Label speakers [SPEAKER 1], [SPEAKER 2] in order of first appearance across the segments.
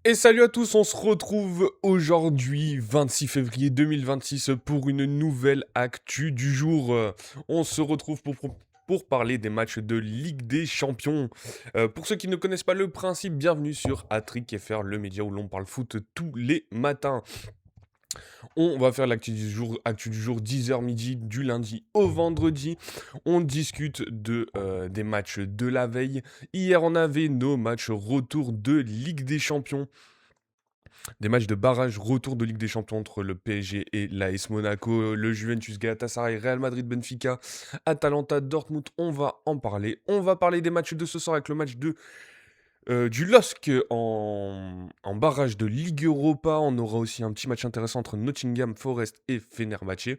[SPEAKER 1] Et salut à tous, on se retrouve aujourd'hui, 26 février 2026, pour une nouvelle actu du jour. On se retrouve pour parler des matchs de Ligue des Champions. Pour ceux qui ne connaissent pas le principe, bienvenue sur Attrick FR, le média où l'on parle foot tous les matins. On va faire actu du jour 10h midi, du lundi au vendredi. On discute des matchs de la veille. Hier, on avait nos matchs retour de Ligue des Champions. Des matchs de barrage retour de Ligue des Champions entre le PSG et l'AS Monaco, le Juventus Galatasaray, Real Madrid Benfica, Atalanta Dortmund, on va en parler. On va parler des matchs de ce soir avec le match du LOSC en barrage de Ligue Europa. On aura aussi un petit match intéressant entre Nottingham Forest et Fenerbahçe.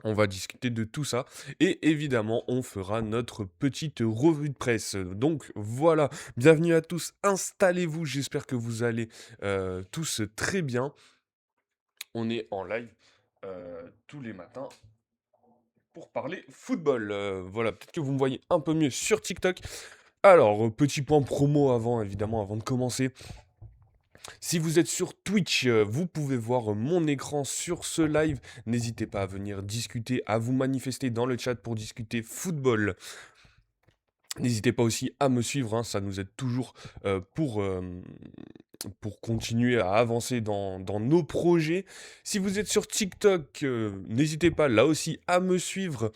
[SPEAKER 1] On va discuter de tout ça et évidemment on fera notre petite revue de presse. Donc voilà, bienvenue à tous, installez-vous, j'espère que vous allez tous très bien. On est en live tous les matins pour parler football. Voilà, peut-être que vous me voyez un peu mieux sur TikTok. Alors, petit point promo avant, évidemment, avant de commencer. Si vous êtes sur Twitch, vous pouvez voir mon écran sur ce live. N'hésitez pas à venir discuter, à vous manifester dans le chat pour discuter football. N'hésitez pas aussi à me suivre, hein, ça nous aide toujours pour continuer à avancer dans nos projets. Si vous êtes sur TikTok, n'hésitez pas là aussi à me suivre,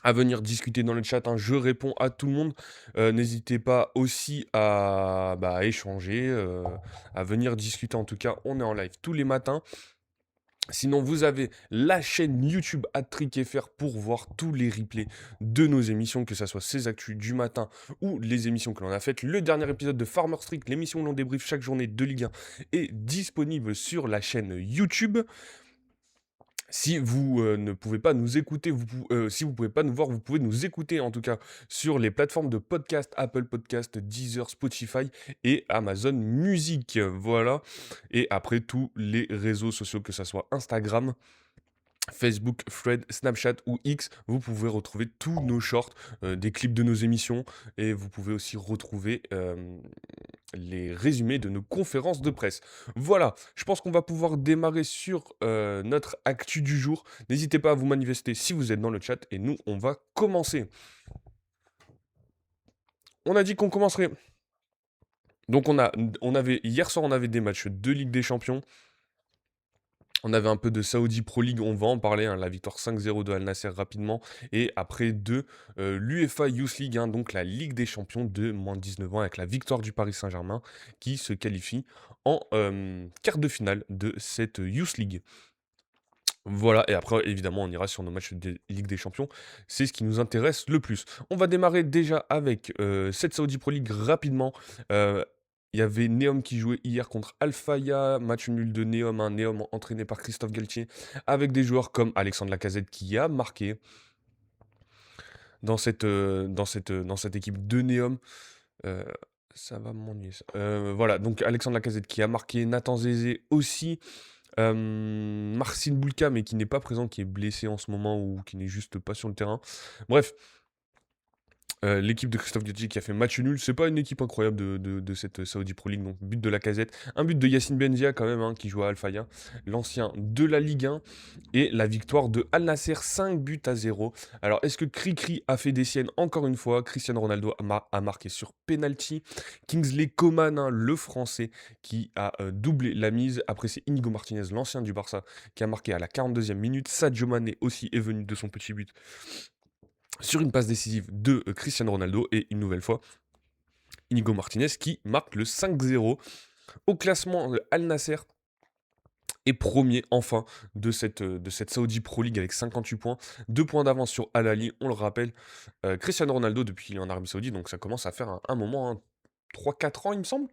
[SPEAKER 1] à venir discuter dans le chat, hein, je réponds à tout le monde. N'hésitez pas aussi à échanger, à venir discuter. En tout cas, on est en live tous les matins. Sinon, vous avez la chaîne YouTube @trickfr pour voir tous les replays de nos émissions, que ce soit ces actus du matin ou les émissions que l'on a faites. Le dernier épisode de Farmer Street, l'émission où l'on débriefe chaque journée de Ligue 1, est disponible sur la chaîne YouTube. Si vous ne pouvez pas nous écouter, si vous pouvez pas nous voir, vous pouvez nous écouter en tout cas sur les plateformes de podcast, Apple Podcast, Deezer, Spotify et Amazon Music. Voilà. Et après tous les réseaux sociaux, que ce soit Instagram, Facebook, Thread, Snapchat ou X, vous pouvez retrouver tous nos shorts, des clips de nos émissions et vous pouvez aussi retrouver les résumés de nos conférences de presse. Voilà, je pense qu'on va pouvoir démarrer sur notre actu du jour. N'hésitez pas à vous manifester si vous êtes dans le chat et nous, on va commencer. On a dit qu'on commencerait. Donc hier soir, on avait des matchs de Ligue des Champions. On avait un peu de Saudi Pro League, on va en parler, hein, la victoire 5-0 de Al Nasser rapidement. Et après de l'UEFA Youth League, hein, donc la Ligue des Champions de moins de 19 ans, avec la victoire du Paris Saint-Germain qui se qualifie en quart de finale de cette Youth League. Voilà, et après, évidemment, on ira sur nos matchs de Ligue des Champions. C'est ce qui nous intéresse le plus. On va démarrer déjà avec cette Saudi Pro League rapidement. Euh, Il y avait Neom qui jouait hier contre Alfaya, match nul de Neom, un Neom entraîné par Christophe Galtier, avec des joueurs comme Alexandre Lacazette qui a marqué dans cette équipe de Neom. Euh, Ça va m'ennuyer ça. Voilà, donc Alexandre Lacazette qui a marqué, Nathan Zézé aussi. Marcin Bulka, mais qui n'est pas présent, qui est blessé en ce moment ou qui n'est juste pas sur le terrain. Bref, l'équipe de Christophe Galtier qui a fait match nul, c'est pas une équipe incroyable de cette Saudi Pro League, donc but de Lacazette, un but de Yacine Benzia quand même, hein, qui joue à Al-Faya, l'ancien de la Ligue 1, et la victoire de Al Nasser 5-0. Alors est-ce que Cricri a fait des siennes encore une fois? Cristiano Ronaldo a marqué sur penalty. Kingsley Coman, hein, le français, qui a doublé la mise. Après c'est Inigo Martinez, l'ancien du Barça, qui a marqué à la 42e minute. Sadio Mané aussi est venu de son petit but sur une passe décisive de Cristiano Ronaldo et une nouvelle fois Inigo Martinez qui marque le 5-0 au classement. Al Nasser est premier enfin de cette Saudi Pro League avec 58 points, 2 points d'avance sur Al Ahly, on le rappelle. Cristiano Ronaldo depuis qu'il est en Arabie Saoudite, donc ça commence à faire un moment, hein, 3-4 ans il me semble.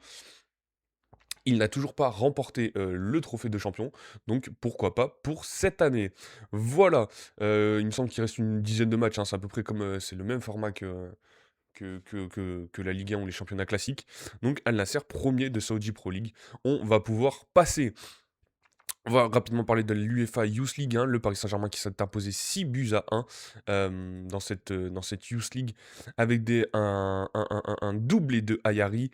[SPEAKER 1] Il n'a toujours pas remporté le trophée de champion, donc pourquoi pas pour cette année. Voilà, il me semble qu'il reste une dizaine de matchs, hein, c'est à peu près comme c'est le même format que la Ligue 1 ou les championnats classiques. Donc Al Nasser, premier de Saudi Pro League. On va pouvoir passer. On va rapidement parler de l'UEFA Youth League, hein, le Paris Saint-Germain qui s'est imposé 6-1 dans cette Youth League avec un doublé de Ayari.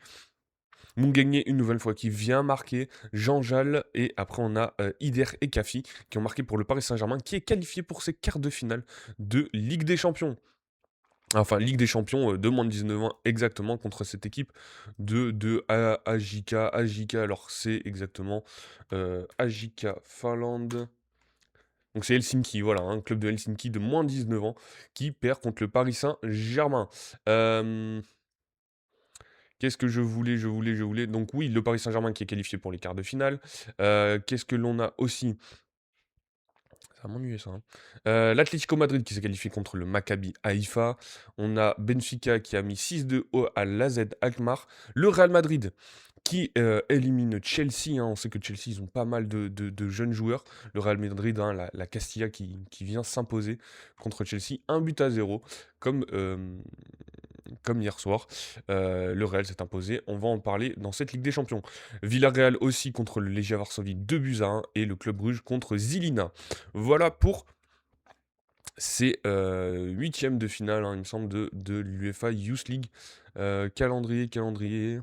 [SPEAKER 1] Mungagné une nouvelle fois qui vient marquer, Jean Jal et après on a Ider et Kafi qui ont marqué pour le Paris Saint-Germain qui est qualifié pour ses quarts de finale de Ligue des Champions. Enfin, Ligue des Champions de moins de 19 ans exactement contre cette équipe de AJK. Alors c'est exactement AJK Finlande. Donc c'est Helsinki, voilà, un club de Helsinki de moins de 19 ans qui perd contre le Paris Saint-Germain. Euh, Qu'est-ce que je voulais. Donc oui, le Paris Saint-Germain qui est qualifié pour les quarts de finale. Qu'est-ce que l'on a aussi? Ça va m'ennuyer ça, hein. L'Atlético Madrid qui s'est qualifié contre le Maccabi Haïfa. On a Benfica qui a mis 6-2 à l'AZ Alkmaar. Le Real Madrid qui élimine Chelsea, hein. On sait que Chelsea, ils ont pas mal de jeunes joueurs. Le Real Madrid, hein, la Castilla qui vient s'imposer contre Chelsea. 1-0, comme, comme hier soir. Le Real s'est imposé. On va en parler dans cette Ligue des Champions. Villarreal aussi contre le Legia Varsovie 2-1 et le Club Bruges contre Zilina. Voilà pour ces huitièmes de finale, hein, il me semble, de l'UEFA Youth League. Calendrier.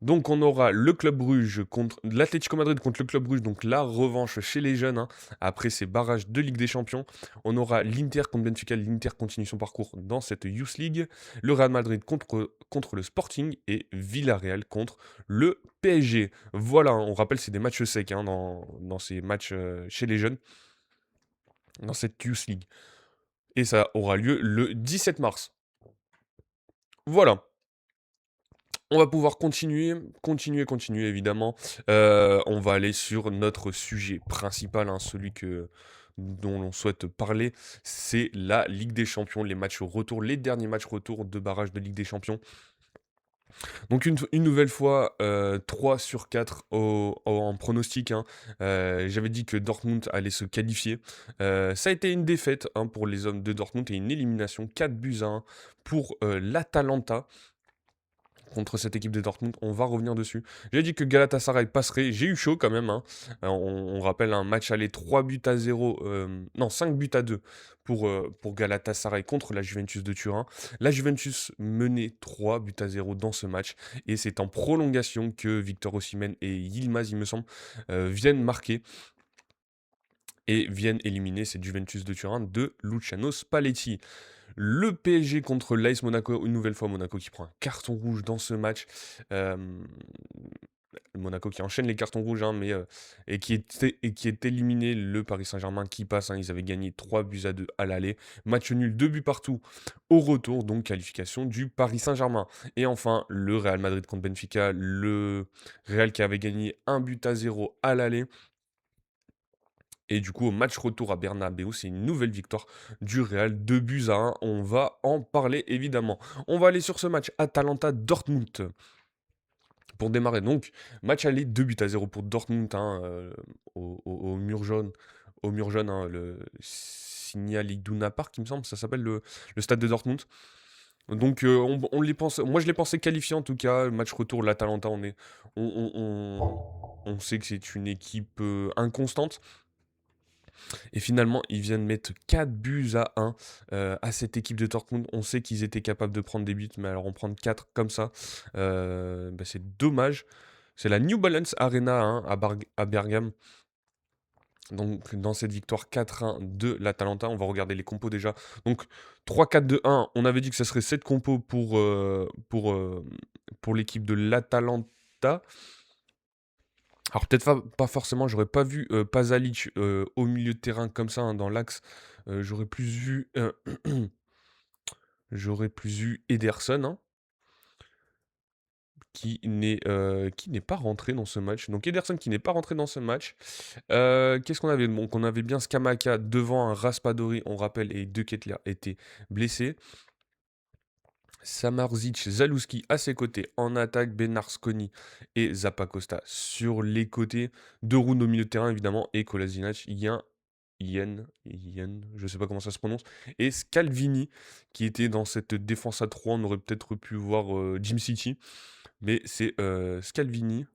[SPEAKER 1] Donc on aura le Club Bruges contre l'Atlético Madrid contre le Club Bruges, donc la revanche chez les jeunes, hein, après ces barrages de Ligue des Champions. On aura l'Inter contre Benfica, l'Inter continue son parcours dans cette Youth League. Le Real Madrid contre le Sporting et Villarreal contre le PSG. Voilà, hein, on rappelle c'est des matchs secs, hein, dans ces matchs chez les jeunes, dans cette Youth League. Et ça aura lieu le 17 mars. Voilà. On va pouvoir continuer évidemment. On va aller sur notre sujet principal, hein, dont l'on souhaite parler, c'est la Ligue des Champions, les matchs retour, les derniers matchs retour de barrage de Ligue des Champions. Donc une nouvelle fois, 3 sur 4 en pronostic, hein. J'avais dit que Dortmund allait se qualifier. Ça a été une défaite, hein, pour les hommes de Dortmund et une élimination 4-1 pour l'Atalanta contre cette équipe de Dortmund. On va revenir dessus. J'ai dit que Galatasaray passerait. J'ai eu chaud quand même, hein. On rappelle un match aller 3-0, non 5-2 pour Galatasaray contre la Juventus de Turin. La Juventus menait 3-0 dans ce match. Et c'est en prolongation que Victor Osimhen et Yilmaz, il me semble, viennent marquer et viennent éliminer cette Juventus de Turin de Luciano Spalletti. Le PSG contre l'AS Monaco, une nouvelle fois Monaco qui prend un carton rouge dans ce match. Euh, Monaco qui enchaîne les cartons rouges, hein, et qui est éliminé. Le Paris Saint-Germain qui passe, hein, ils avaient gagné 3-2 à l'aller. Match nul, 2 buts partout au retour, donc qualification du Paris Saint-Germain. Et enfin, le Real Madrid contre Benfica, le Real qui avait gagné 1-0 à l'aller. Et du coup, au match retour à Bernabeu, c'est une nouvelle victoire du Real, 2-1. On va en parler évidemment. On va aller sur ce match Atalanta-Dortmund. Pour démarrer, donc, match aller 2-0 pour Dortmund, hein, au mur jaune. Au mur jaune, hein, le Signal Iduna Park, il me semble, ça s'appelle le stade de Dortmund. Donc, on les pense, moi je les pensais qualifiés en tout cas. Le match retour, l'Atalanta, on sait que c'est une équipe inconstante. Et finalement, ils viennent mettre 4-1 à cette équipe de Dortmund. On sait qu'ils étaient capables de prendre des buts, mais alors en prendre 4 comme ça, c'est dommage. C'est la New Balance Arena, hein, à Bergame. Donc dans cette victoire 4-1 de l'Atalanta, on va regarder les compos déjà. Donc 3-4-2-1, on avait dit que ce serait 7 compos pour l'équipe de l'Atalanta. Alors peut-être pas forcément, j'aurais pas vu Pasalic au milieu de terrain comme ça, hein, dans l'axe. J'aurais plus vu Ederson, hein, qui n'est pas rentré dans ce match. Donc Ederson qui n'est pas rentré dans ce match. Qu'est-ce qu'on avait? Donc on avait bien Scamacca devant un Raspadori, on rappelle, et De Ketelaere étaient blessés. Samardzic, Zalewski à ses côtés en attaque, Benarsconi et Zappacosta sur les côtés, De Roon au milieu de terrain évidemment et Kolasinac, Yen, je sais pas comment ça se prononce, et Scalvini qui était dans cette défense à 3, on aurait peut-être pu voir Jim City, mais c'est Scalvini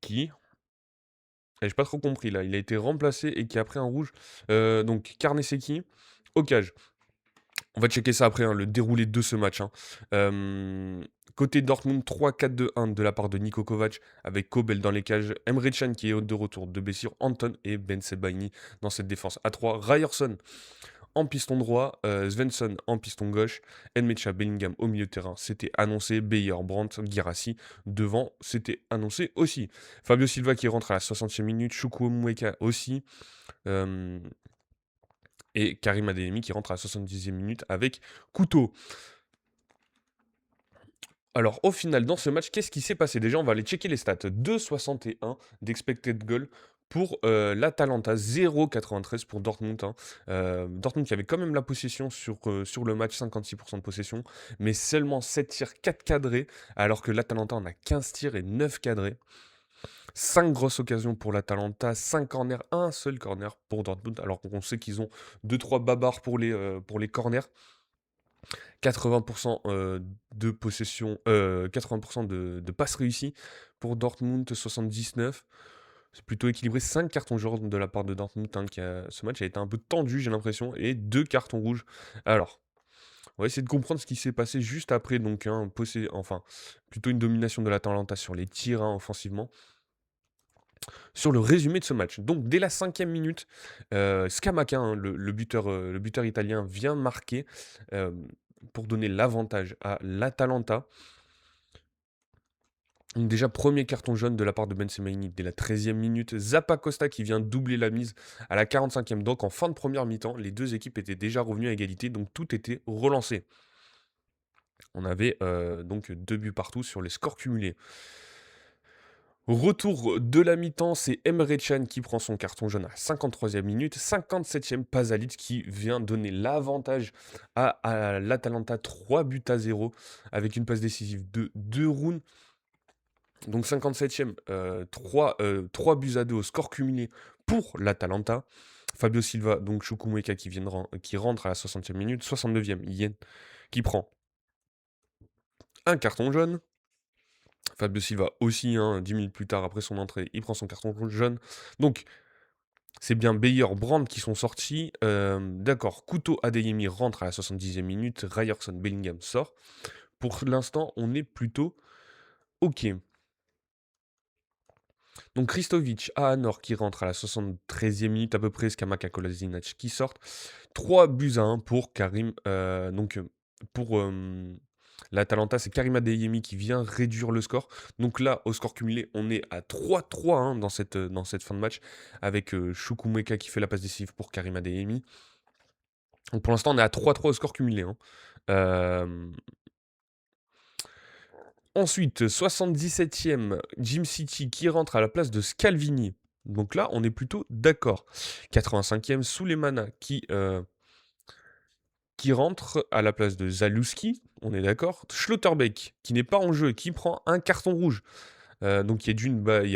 [SPEAKER 1] qui, j'ai pas trop compris là, il a été remplacé et qui a pris un rouge, donc Carnesecchi au cage. On va checker ça après, hein, le déroulé de ce match, hein. Côté Dortmund, 3-4-2-1 de la part de Niko Kovac, avec Kobel dans les cages, Emre Can qui est de retour de blessure, Anton et Ben Sebaini dans cette défense à 3, Ryerson en piston droit, Svensson en piston gauche, Nmecha Bellingham au milieu de terrain, c'était annoncé, Beyer, Brandt, Guirassy devant, c'était annoncé aussi. Fabio Silva qui rentre à la 60e minute, Chukwuemeka aussi, euh, et Karim Adeyemi qui rentre à la 70e minute avec couteau. Alors, au final, dans ce match, qu'est-ce qui s'est passé? Déjà, on va aller checker les stats. 2,61 d'expected goal pour l'Atalanta, 0,93 pour Dortmund, hein. Dortmund qui avait quand même la possession sur le match, 56% de possession, mais seulement 7 tirs, 4 cadrés, alors que l'Atalanta en a 15 tirs et 9 cadrés. 5 grosses occasions pour l'Atalanta, 5 corners, un seul corner pour Dortmund, alors qu'on sait qu'ils ont 2-3 babards pour les corners. 80% de possession, 80% de passes réussies pour Dortmund, 79. C'est plutôt équilibré. 5 cartons jaunes de la part de Dortmund, hein, ce match a été un peu tendu, j'ai l'impression, et 2 cartons rouges. Alors, on va essayer de comprendre ce qui s'est passé juste après, donc enfin, plutôt une domination de l'Atalanta sur les tirs, hein, offensivement. Sur le résumé de ce match. Donc dès la 5e minute, Scamacca, hein, le buteur italien, vient marquer euh, pour donner l'avantage à l'Atalanta. Donc déjà, premier carton jaune de la part de Ben Sebaini dès la 13e minute. Zappa Costa qui vient doubler la mise à la 45e. Donc en fin de première mi-temps, les deux équipes étaient déjà revenues à égalité, donc tout était relancé. On avait donc 2 buts partout sur les scores cumulés. Retour de la mi-temps, c'est Emre Can qui prend son carton jaune à la 53e minute. 57e, Pasalic qui vient donner l'avantage à l'Atalanta, 3 buts à 0 avec une passe décisive de 2 rounds. Donc 57e, 3 buts à 2 au score cumulé pour l'Atalanta. Fabio Silva, donc Chukwuemeka qui rentre à la 60e minute. 69e, Yen qui prend un carton jaune. Fabio Silva aussi, hein, 10 minutes plus tard après son entrée, il prend son carton jaune. Donc, c'est bien Beyer, Brandt qui sont sortis. D'accord, Couteau Adeyemi rentre à la 70e minute. Ryerson, Bellingham sort. Pour l'instant, on est plutôt OK. Donc, Kristovic, Ahanor qui rentre à la 73e minute à peu près. Scamacca, Kolasinac qui sortent. 3 buts à 1 pour Karim. Pour l'Atalanta, c'est Karim Adeyemi qui vient réduire le score. Donc là, au score cumulé, on est à 3-3, hein, dans cette fin de match, avec Chukwuemeka qui fait la passe décisive pour Karim Adeyemi. Donc pour l'instant, on est à 3-3 au score cumulé, hein. Ensuite, 77e, Jim City qui rentre à la place de Scalvini. Donc là, on est plutôt d'accord. 85e, Souleymana qui rentre à la place de Zaluski, on est d'accord. Schlotterbeck, qui n'est pas en jeu, qui prend un carton rouge. Donc il y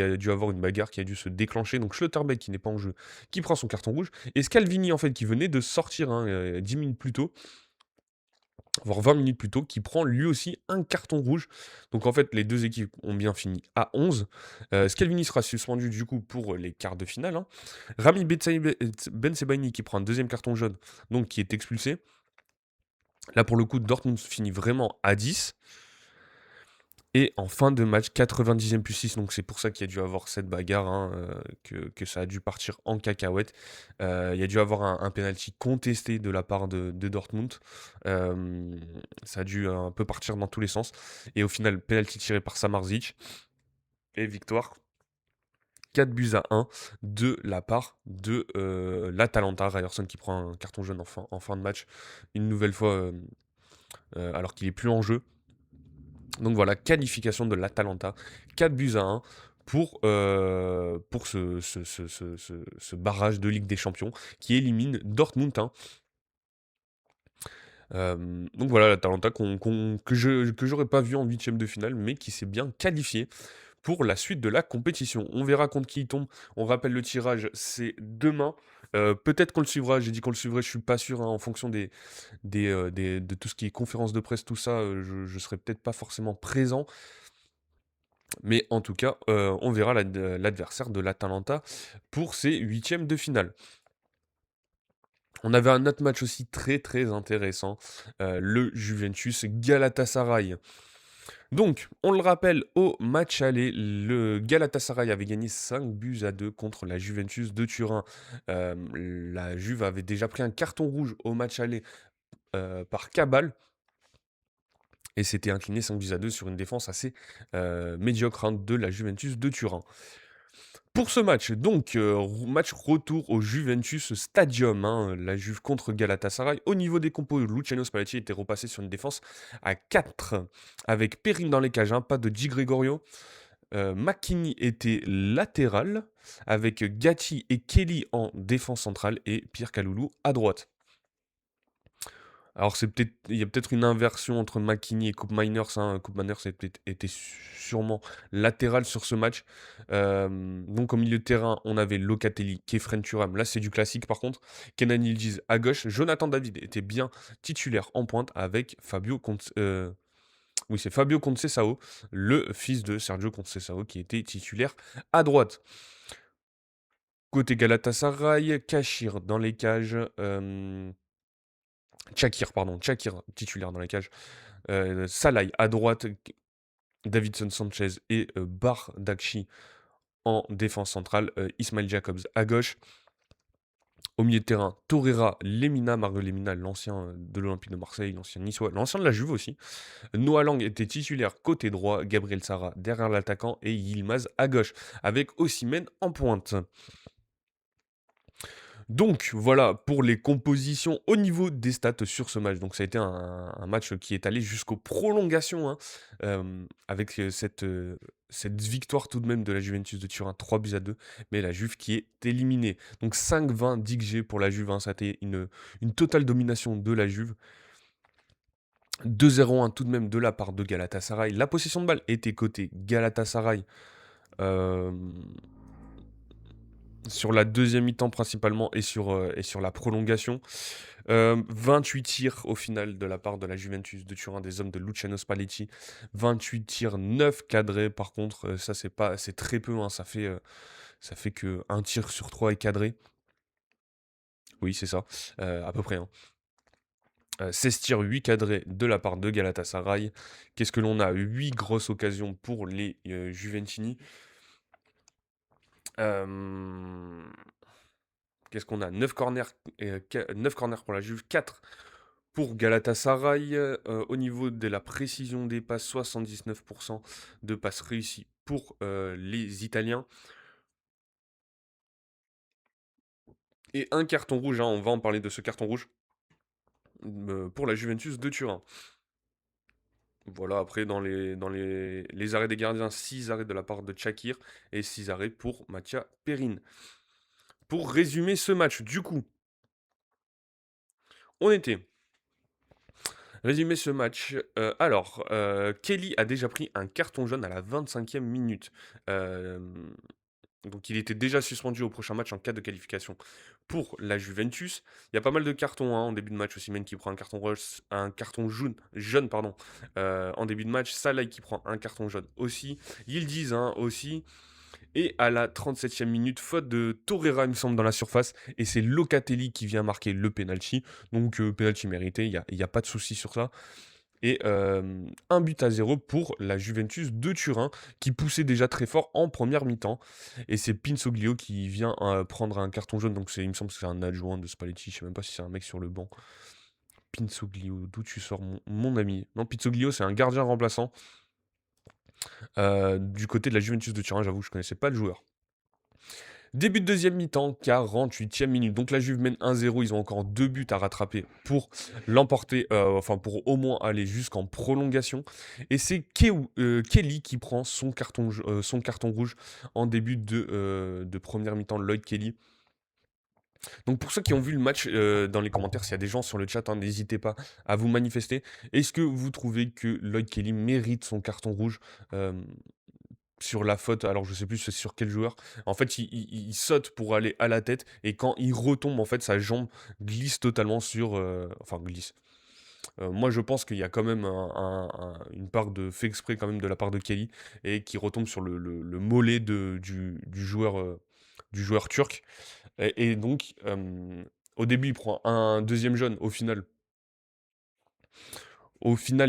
[SPEAKER 1] a dû avoir une bagarre qui a dû se déclencher. Donc Schlotterbeck, qui n'est pas en jeu, qui prend son carton rouge. Et Scalvini, en fait, qui venait de sortir, hein, 10 minutes plus tôt, voire 20 minutes plus tôt, qui prend lui aussi un carton rouge. Donc en fait, les deux équipes ont bien fini à 11. Scalvini sera suspendu du coup pour les quarts de finale, hein. Rami Ben Sebaini qui prend un deuxième carton jaune, donc qui est expulsé. Là, pour le coup, Dortmund finit vraiment à 10. Et en fin de match, 90e plus 6, donc c'est pour ça qu'il y a dû avoir cette bagarre, hein, que ça a dû partir en cacahuète. Il y a dû avoir un penalty contesté de la part de Dortmund. Ça a dû un peu partir dans tous les sens. Et au final, penalty tiré par Samardzic. Et victoire 4 buts à 1 de la part de l'Atalanta. Ryerson qui prend un carton jaune en fin de match. Une nouvelle fois, alors qu'il n'est plus en jeu. Donc voilà, qualification de l'Atalanta, 4 buts à 1 pour ce barrage de Ligue des Champions qui élimine Dortmund, hein. Donc voilà, l'Atalanta que j'aurais pas vu en huitième de finale, mais qui s'est bien qualifié pour la suite de la compétition. On verra contre qui il tombe. On rappelle le tirage, c'est demain. Peut-être qu'on le suivra, j'ai dit qu'on le suivrait, je suis pas sûr, hein, en fonction de tout ce qui est conférence de presse, tout ça, je serai peut-être pas forcément présent. Mais en tout cas, on verra l'adversaire de l'Atalanta pour ces huitièmes de finale. On avait un autre match aussi très très intéressant, le Juventus Galatasaray. Donc, on le rappelle, au match aller, le Galatasaray avait gagné 5 buts à 2 contre la Juventus de Turin. La Juve avait déjà pris un carton rouge au match aller par Cabal et s'était incliné 5 buts à 2 sur une défense assez médiocre, hein, de la Juventus de Turin. Pour ce match, donc, match retour au Juventus Stadium, hein, la Juve contre Galatasaray. Au niveau des compos, Luciano Spalletti était repassé sur une défense à 4, avec Perrin dans les cages, hein, pas de Di Gregorio. McKinney était latéral, avec Gatti et Kelly en défense centrale, et Pierre Kaloulou à droite. Alors il y a peut-être une inversion entre McKinney et Koop Miners, hein. Koop Miners était sûrement latéral sur ce match. Donc au milieu de terrain, on avait Locatelli, Kefren Turam. Là, c'est du classique par contre. Kenan Yildiz à gauche. Jonathan David était bien titulaire en pointe avec Fabio oui, c'est Fabio Conceição, le fils de Sergio Conceição, qui était titulaire à droite. Côté Galatasaray, Kachir dans les cages. Tchakir titulaire dans la cage. Salai à droite, Davidson Sanchez et Bardakchi en défense centrale, Ismail Jacobs à gauche. Au milieu de terrain, Torreira, Lemina, Mario Lemina, l'ancien de l'Olympique de Marseille, l'ancien niçois, l'ancien de la Juve aussi. Noah Lang était titulaire côté droit, Gabriel Sara derrière l'attaquant et Yilmaz à gauche, avec Osimhen en pointe. Donc voilà pour les compositions au niveau des stats sur ce match. Donc ça a été un match qui est allé jusqu'aux prolongations, hein, avec cette victoire tout de même de la Juventus de Turin, 3 buts à 2, mais la Juve qui est éliminée. Donc 5-20 d'XG pour la Juve, hein, ça a été une totale domination de la Juve. 2-0-1 tout de même de la part de Galatasaray. La possession de balle était côté Galatasaray. Euh, sur la deuxième mi-temps principalement et sur la prolongation. 28 tirs au final de la part de la Juventus de Turin, des hommes de Luciano Spalletti. 28 tirs, 9 cadrés. Par contre, ça c'est très peu, hein, ça fait que un tir sur 3 est cadré. Oui, c'est ça, à peu près, hein. 16 tirs, 8 cadrés de la part de Galatasaray. Qu'est-ce que l'on a? 8 grosses occasions pour les Juventini. Qu'est-ce qu'on a? 9 corners, 9 corners pour la Juve, 4 pour Galatasaray. Au niveau de la précision des passes, 79% de passes réussies pour les Italiens. Et un carton rouge, hein, on va en parler de ce carton rouge, pour la Juventus de Turin. Voilà, après dans les arrêts des gardiens, 6 arrêts de la part de Tchakir et 6 arrêts pour Mathia Perrin. Pour résumer ce match, du coup, on était. Résumer ce match. Alors, Kelly a déjà pris un carton jaune à la 25e minute. Euh, donc il était déjà suspendu au prochain match en cas de qualification pour la Juventus. Il y a pas mal de cartons, hein, en début de match. Osimhen qui prend un carton jaune pardon, en début de match. Salah qui prend un carton jaune aussi. Yildiz, hein, aussi. Et à la 37e minute, faute de Torreira, il me semble, dans la surface. Et c'est Locatelli qui vient marquer le penalty. Donc, penalty mérité, il y a pas de souci sur ça. Et 1 but à 0 pour la Juventus de Turin, qui poussait déjà très fort en première mi-temps. Et c'est Pinsoglio qui vient prendre un carton jaune. Donc, il me semble que c'est un adjoint de Spalletti. Je sais même pas si c'est un mec sur le banc. Pinsoglio, d'où tu sors, mon ami? Non, Pinsoglio, c'est un gardien remplaçant. Du côté de la Juventus de Turin, j'avoue que je connaissais pas le joueur. Début de deuxième mi-temps, 48e minute. Donc la Juve mène 1-0. Ils ont encore 2 buts à rattraper pour l'emporter, enfin pour au moins aller jusqu'en prolongation. Et c'est Kelly qui prend son carton rouge en début de première mi-temps, Lloyd Kelly. Donc pour ceux qui ont vu le match, dans les commentaires, s'il y a des gens sur le chat, hein, n'hésitez pas à vous manifester. Est-ce que vous trouvez que Lloyd Kelly mérite son carton rouge sur la faute? Alors je sais plus c'est sur quel joueur. En fait, il saute pour aller à la tête et quand il retombe, en fait, sa jambe glisse totalement enfin glisse. Moi, je pense qu'il y a quand même une part de fait exprès quand même de la part de Kelly et qui retombe sur le mollet du joueur turc. Et donc, Au début, il prend un deuxième jaune. Au final,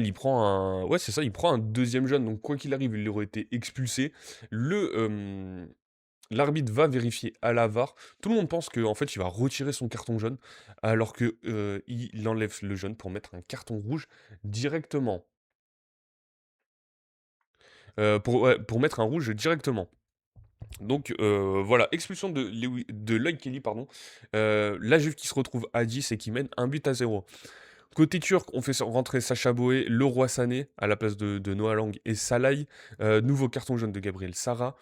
[SPEAKER 1] il prend un. Ouais, c'est ça, il prend un deuxième jaune. Donc, quoi qu'il arrive, il aurait été expulsé. L'arbitre va vérifier à la VAR. Tout le monde pense qu'en fait, il va retirer son carton jaune, alors que il enlève le jaune pour mettre un carton rouge directement. Ouais, pour mettre un rouge directement. Donc voilà, expulsion de Lloyd Kelly, pardon. La Juve qui se retrouve à 10 et qui mène 1-0. Côté turc, on fait rentrer Sacha Boey, Leroy Sané à la place de Noah Lang et Salai. Nouveau carton jaune de Gabriel Sara.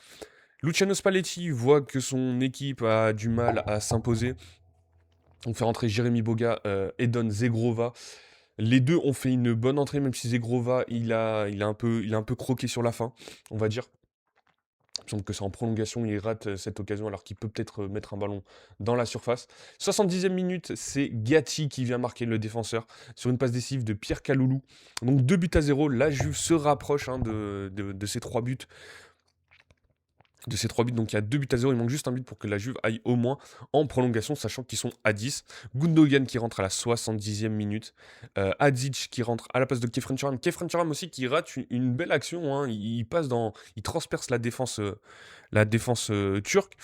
[SPEAKER 1] Luciano Spalletti voit que son équipe a du mal à s'imposer. On fait rentrer Jérémy Boga, Edon Zegrova. Les deux ont fait une bonne entrée, même si Zegrova, il a un peu croqué sur la fin, on va dire. Il me semble que c'est en prolongation, il rate cette occasion alors qu'il peut peut-être mettre un ballon dans la surface. 70e minute, c'est Gatti qui vient marquer le défenseur sur une passe décisive de Pierre Kaloulou. Donc 2 buts à 0, la Juve se rapproche de ces 3 buts. Donc il y a 2 buts à 0, il manque juste un but pour que la Juve aille au moins en prolongation, sachant qu'ils sont à 10. Gundogan qui rentre à la 70e minute. Adzic qui rentre à la place de Kefren Turam. Kefren Turam aussi qui rate une belle action, hein. Il transperce la défense turque.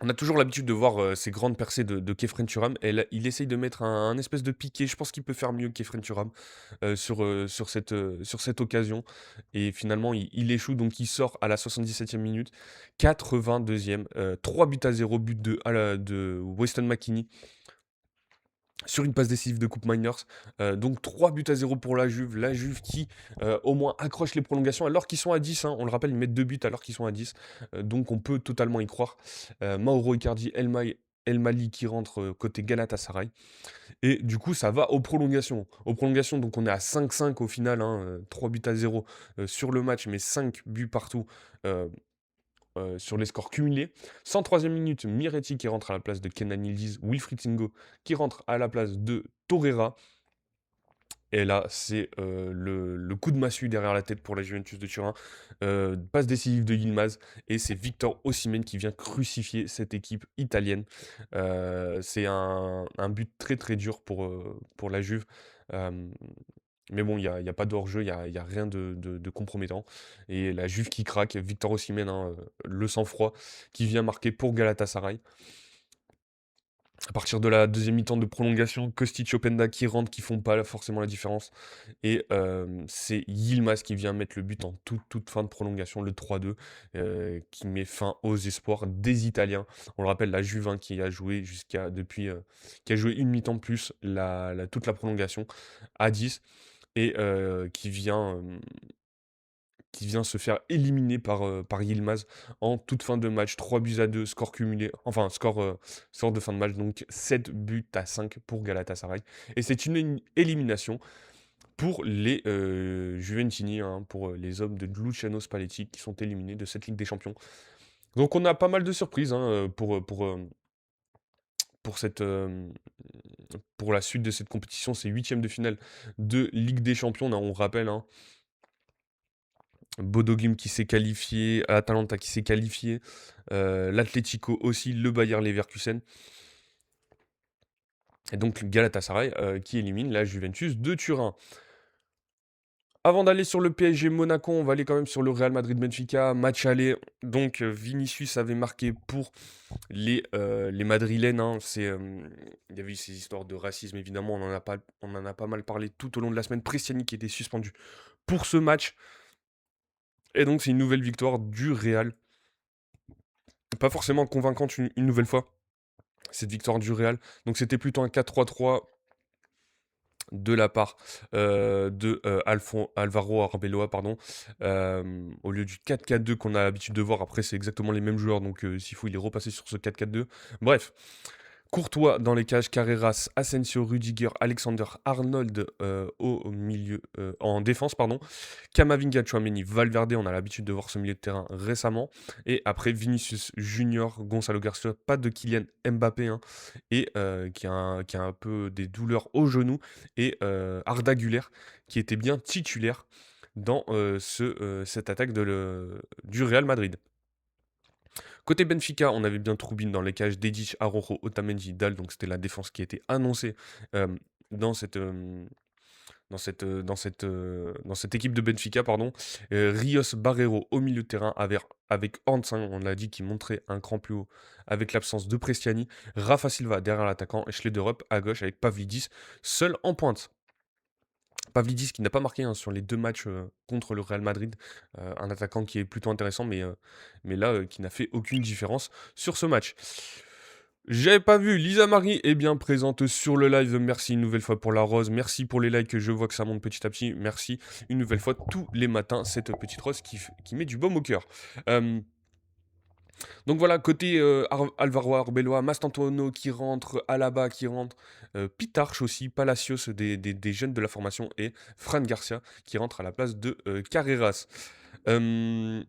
[SPEAKER 1] On a toujours l'habitude de voir ces grandes percées de Kefren Turam. Et là, il essaye de mettre un espèce de piqué. Je pense qu'il peut faire mieux que Kefren Turam sur cette occasion. Et finalement, il échoue. Donc, il sort à la 77e minute. 82e. 3 buts à 0. But de Weston McKennie sur une passe décisive de Coupe Miners. Donc 3 buts à 0 pour la Juve. La Juve qui au moins accroche les prolongations alors qu'ils sont à 10, hein. On le rappelle, ils mettent 2 buts alors qu'ils sont à 10. Donc on peut totalement y croire. Mauro Icardi, El Mali qui rentre côté Galatasaray. Et du coup, ça va aux prolongations. Aux prolongations, donc on est à 5-5 au final, hein, 3 buts à 0 sur le match, mais 5 buts partout. euh, sur les scores cumulés. 103e minute, Miretti qui rentre à la place de Kenan Yildiz, Wilfried Singo qui rentre à la place de Torreira. Et là, c'est le coup de massue derrière la tête pour la Juventus de Turin. Passe décisive de Yilmaz. Et c'est Victor Osimhen qui vient crucifier cette équipe italienne. C'est un but très très dur pour la Juve. Euh, mais bon, il y a pas de hors-jeu, il y a rien de compromettant. Et la Juve qui craque, Victor Osimhen, hein, le sang-froid, qui vient marquer pour Galatasaray. À partir de la deuxième mi-temps de prolongation, Kostic, Openda qui rentrent, qui font pas forcément la différence. Et c'est Yilmaz qui vient mettre le but en toute fin de prolongation, le 3-2, qui met fin aux espoirs des Italiens. On le rappelle, la Juve, hein, qui a joué qui a joué une mi-temps plus toute la prolongation à 10 et qui vient se faire éliminer par Yilmaz en toute fin de match. 3 buts à 2, score cumulé, enfin score de fin de match, donc 7 buts à 5 pour Galatasaray. Et c'est une élimination pour les Juventini, hein, pour les hommes de Luciano Spalletti qui sont éliminés de cette Ligue des Champions. Donc on a pas mal de surprises, hein, pour la suite de cette compétition. C'est huitième de finale de Ligue des Champions. On rappelle, hein, Bodo Glimt qui s'est qualifié, Atalanta qui s'est qualifié, l'Atlético aussi, le Bayer Leverkusen. Et donc Galatasaray qui élimine la Juventus de Turin. Avant d'aller sur le PSG Monaco, on va aller quand même sur le Real Madrid-Benfica, match aller. Donc Vinicius avait marqué pour les Madrilènes, hein. Il y avait eu ces histoires de racisme, évidemment, on en a pas mal parlé tout au long de la semaine. Prestiani qui était suspendu pour ce match. Et donc c'est une nouvelle victoire du Real. Pas forcément convaincante une nouvelle fois, cette victoire du Real. Donc c'était plutôt un 4-3-3 de la part de Alvaro Arbeloa, pardon, au lieu du 4-4-2 qu'on a l'habitude de voir. Après, c'est exactement les mêmes joueurs, donc s'il faut, il est repassé sur ce 4-4-2. Bref, Courtois dans les cages, Carreras, Asensio, Rudiger, Alexander Arnold au milieu, en défense, pardon. Camavinga, Tchouaméni, Valverde, on a l'habitude de voir ce milieu de terrain récemment. Et après Vinicius Junior, Gonzalo Garcia, pas de Kylian Mbappé, hein, et qui a un peu des douleurs au genou. Et Arda Güler, qui était bien titulaire dans cette attaque du Real Madrid. Côté Benfica, on avait bien Troubine dans les cages, Dedic, Araujo, Otamendi, Dal, donc c'était la défense qui était annoncée euh, dans cette, euh, dans cette équipe de Benfica, pardon. Rios Barreiro au milieu de terrain avec Hans, hein, on l'a dit, qui montrait un cran plus haut avec l'absence de Prestiani. Rafa Silva derrière l'attaquant et Schlederup à gauche avec Pavlidis seul en pointe. Pavlidis qui n'a pas marqué, hein, sur les 2 matchs contre le Real Madrid. Un attaquant qui est plutôt intéressant, mais là, qui n'a fait aucune différence sur ce match. J'avais pas vu, Lisa Marie est bien présente sur le live. Merci une nouvelle fois pour la rose. Merci pour les likes, je vois que ça monte petit à petit. Merci une nouvelle fois tous les matins, cette petite rose qui met du baume au cœur. Euh, donc voilà, côté Alvaro Arbeloa, Mastantuono qui rentre, Alaba qui rentre, Pitarch aussi, Palacios des jeunes de la formation et Fran Garcia qui rentre à la place de Carreras. Euh,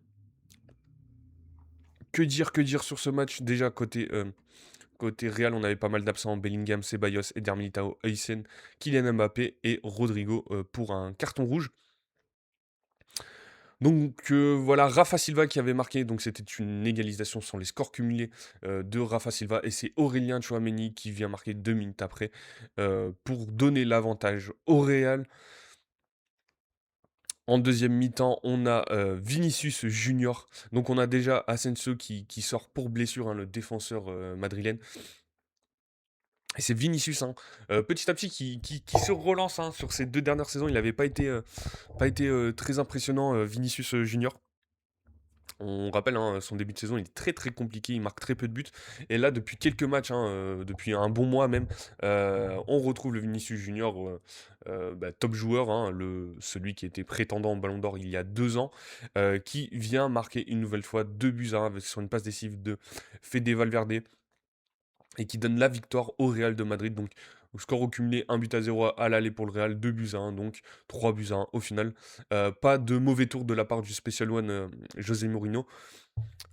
[SPEAKER 1] que dire sur ce match? Déjà, côté Real, on avait pas mal d'absents: Bellingham, Ceballos, Eder Militao, Eisen, Kylian Mbappé et Rodrigo pour un carton rouge. Donc voilà, Rafa Silva qui avait marqué, donc c'était une égalisation sur les scores cumulés de Rafa Silva, et c'est Aurélien Tchouameni qui vient marquer 2 minutes après pour donner l'avantage au Real. En deuxième mi-temps, on a Vinicius Junior, donc on a déjà Asensio qui sort pour blessure, hein, le défenseur madrilène. Et c'est Vinicius, hein, petit à petit, qui se relance, hein, sur ces 2 dernières saisons. Il n'avait pas été très impressionnant, Vinicius Junior. On rappelle, hein, son début de saison, il est très très compliqué, il marque très peu de buts. Et là, depuis quelques matchs, hein, depuis un bon mois même, on retrouve le Vinicius Junior, top joueur, hein, celui qui était prétendant au Ballon d'Or il y a 2 ans, qui vient marquer une nouvelle fois 2 buts à 1 sur une passe décisive de Fede Valverde et qui donne la victoire au Real de Madrid. Donc, au score au cumulé, 1 but à 0 à l'aller pour le Real, 2 buts à 1, donc 3 buts à 1 au final. Pas de mauvais tour de la part du Special One José Mourinho,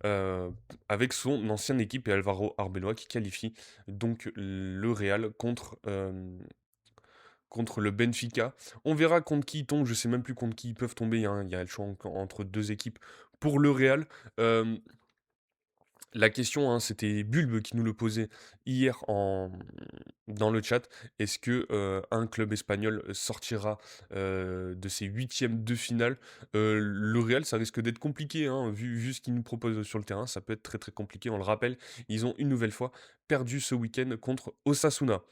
[SPEAKER 1] euh, avec son ancienne équipe et Alvaro Arbeloa qui qualifie donc le Real contre le Benfica. On verra contre qui ils tombent, je sais même plus contre qui ils peuvent tomber, hein. Il y a le choix entre 2 équipes pour le Real. Euh, la question, hein, c'était Bulbe qui nous le posait hier dans le chat. Est-ce que un club espagnol sortira de ses huitièmes de finale? Le Real, ça risque d'être compliqué, hein, vu ce qu'il nous propose sur le terrain. Ça peut être très très compliqué. On le rappelle, ils ont une nouvelle fois perdu ce week-end contre Osasuna.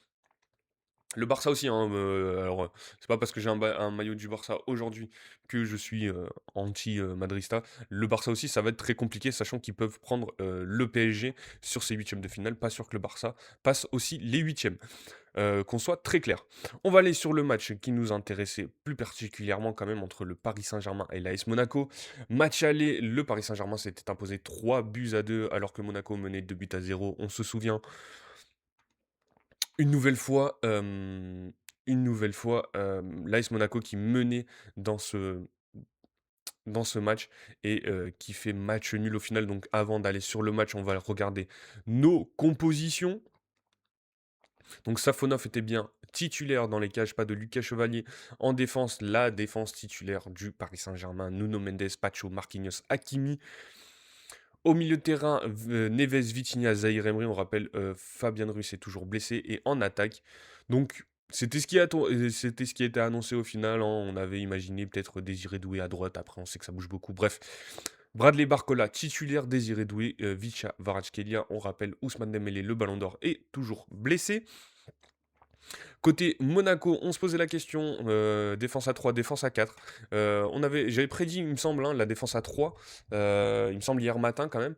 [SPEAKER 1] Le Barça aussi, hein, alors, c'est pas parce que j'ai un maillot du Barça aujourd'hui que je suis anti-madrista. Le Barça aussi, ça va être très compliqué, sachant qu'ils peuvent prendre le PSG sur ces huitièmes de finale. Pas sûr que le Barça passe aussi les huitièmes. Qu'on soit très clair. On va aller sur le match qui nous intéressait plus particulièrement quand même entre le Paris Saint-Germain et l'AS Monaco. Match aller, le Paris Saint-Germain s'était imposé 3 buts à 2 alors que Monaco menait 2 buts à 0. On se souvient une nouvelle fois, l'AS Monaco qui menait dans ce dans ce match et qui fait match nul au final. Donc avant d'aller sur le match, on va regarder nos compositions. Donc Safonov était bien titulaire dans les cages, pas de Lucas Chevalier. En défense, la défense titulaire du Paris Saint-Germain: Nuno Mendes, Pacho, Marquinhos, Hakimi. Au milieu de terrain, Neves, Vitinha, Zahir Emery. On rappelle, Fabien Ruiz est toujours blessé. Et en attaque, donc c'était ce qui a été annoncé au final, hein. On avait imaginé peut-être Désiré Doué à droite. Après, on sait que ça bouge beaucoup. Bref, Bradley Barcola titulaire, Désiré Doué, Vicha Kvaratskhelia. On rappelle, Ousmane Dembélé, le Ballon d'Or, est toujours blessé. Côté Monaco, on se posait la question, défense à 3, défense à 4. J'avais prédit, il me semble, hein, la défense à 3, il me semble hier matin quand même,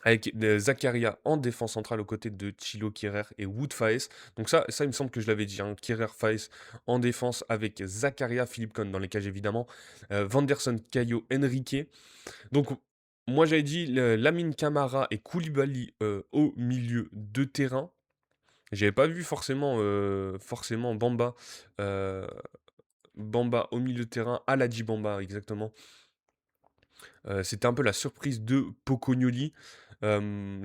[SPEAKER 1] avec Zakaria en défense centrale aux côtés de Thilo Kehrer et Wout Faes. Donc ça, il me semble que je l'avais dit, hein, Kehrer, Faes en défense avec Zakaria, Philippe Cohn dans les cages évidemment, Vanderson, Caio, Henrique. Donc moi j'avais dit Lamine Camara et Koulibaly au milieu de terrain. J'avais pas vu forcément euh, Bamba au milieu de terrain, Aladji Bamba exactement. C'était un peu la surprise de Pocognoli. On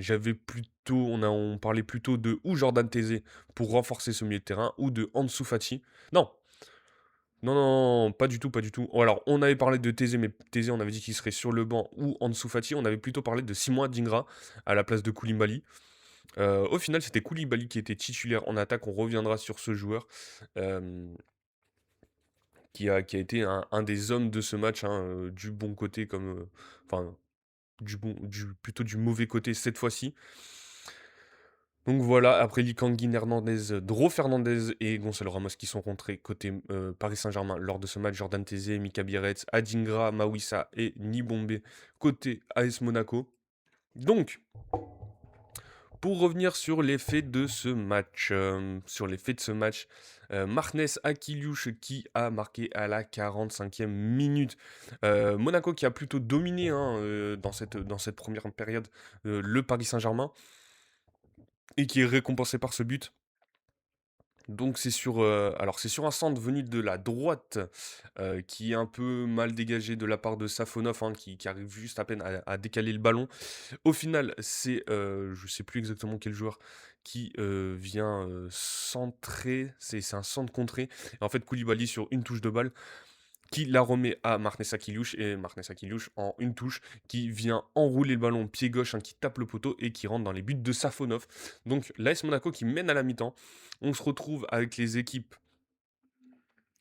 [SPEAKER 1] parlait plutôt de ou Jordan Tézé pour renforcer ce milieu de terrain, ou de Ansu Fati. Non, Non, non, pas du tout, pas du tout. Oh, alors, on avait parlé de Thésée, mais Thésée, on avait dit qu'il serait sur le banc ou en dessous Fati. On avait plutôt parlé de Simon Adingra à la place de Koulibaly. Au final, c'était Koulibaly qui était titulaire en attaque. On reviendra sur ce joueur euh, qui a été un des hommes de ce match, hein, du bon côté comme... Enfin, plutôt du mauvais côté cette fois-ci. Donc voilà, après Likanguin, Hernandez, Dro Fernandez et Gonzalo Ramos qui sont rentrés côté Paris Saint-Germain lors de ce match, Jordan Thésée, Mika Biarretz, Adingra, Mawissa et Nibombe côté AS Monaco. Donc, pour revenir sur les faits de ce match, Marnes Akiliouche qui a marqué à la 45e minute. Monaco qui a plutôt dominé, hein, dans cette première période, le Paris Saint-Germain et qui est récompensé par ce but. Donc c'est sur un centre venu de la droite, qui est un peu mal dégagé de la part de Safonov, hein, qui arrive juste à peine à décaler le ballon. Au final, c'est, je sais plus exactement quel joueur qui, vient, centrer, c'est un centre contré et en fait Koulibaly sur une touche de balle qui la remet à Marnes Akiliouche et Marnes Akiliouche en une touche qui vient enrouler le ballon pied gauche, hein, qui tape le poteau et qui rentre dans les buts de Safonov. Donc l'AS Monaco qui mène à la mi-temps. On se retrouve avec les équipes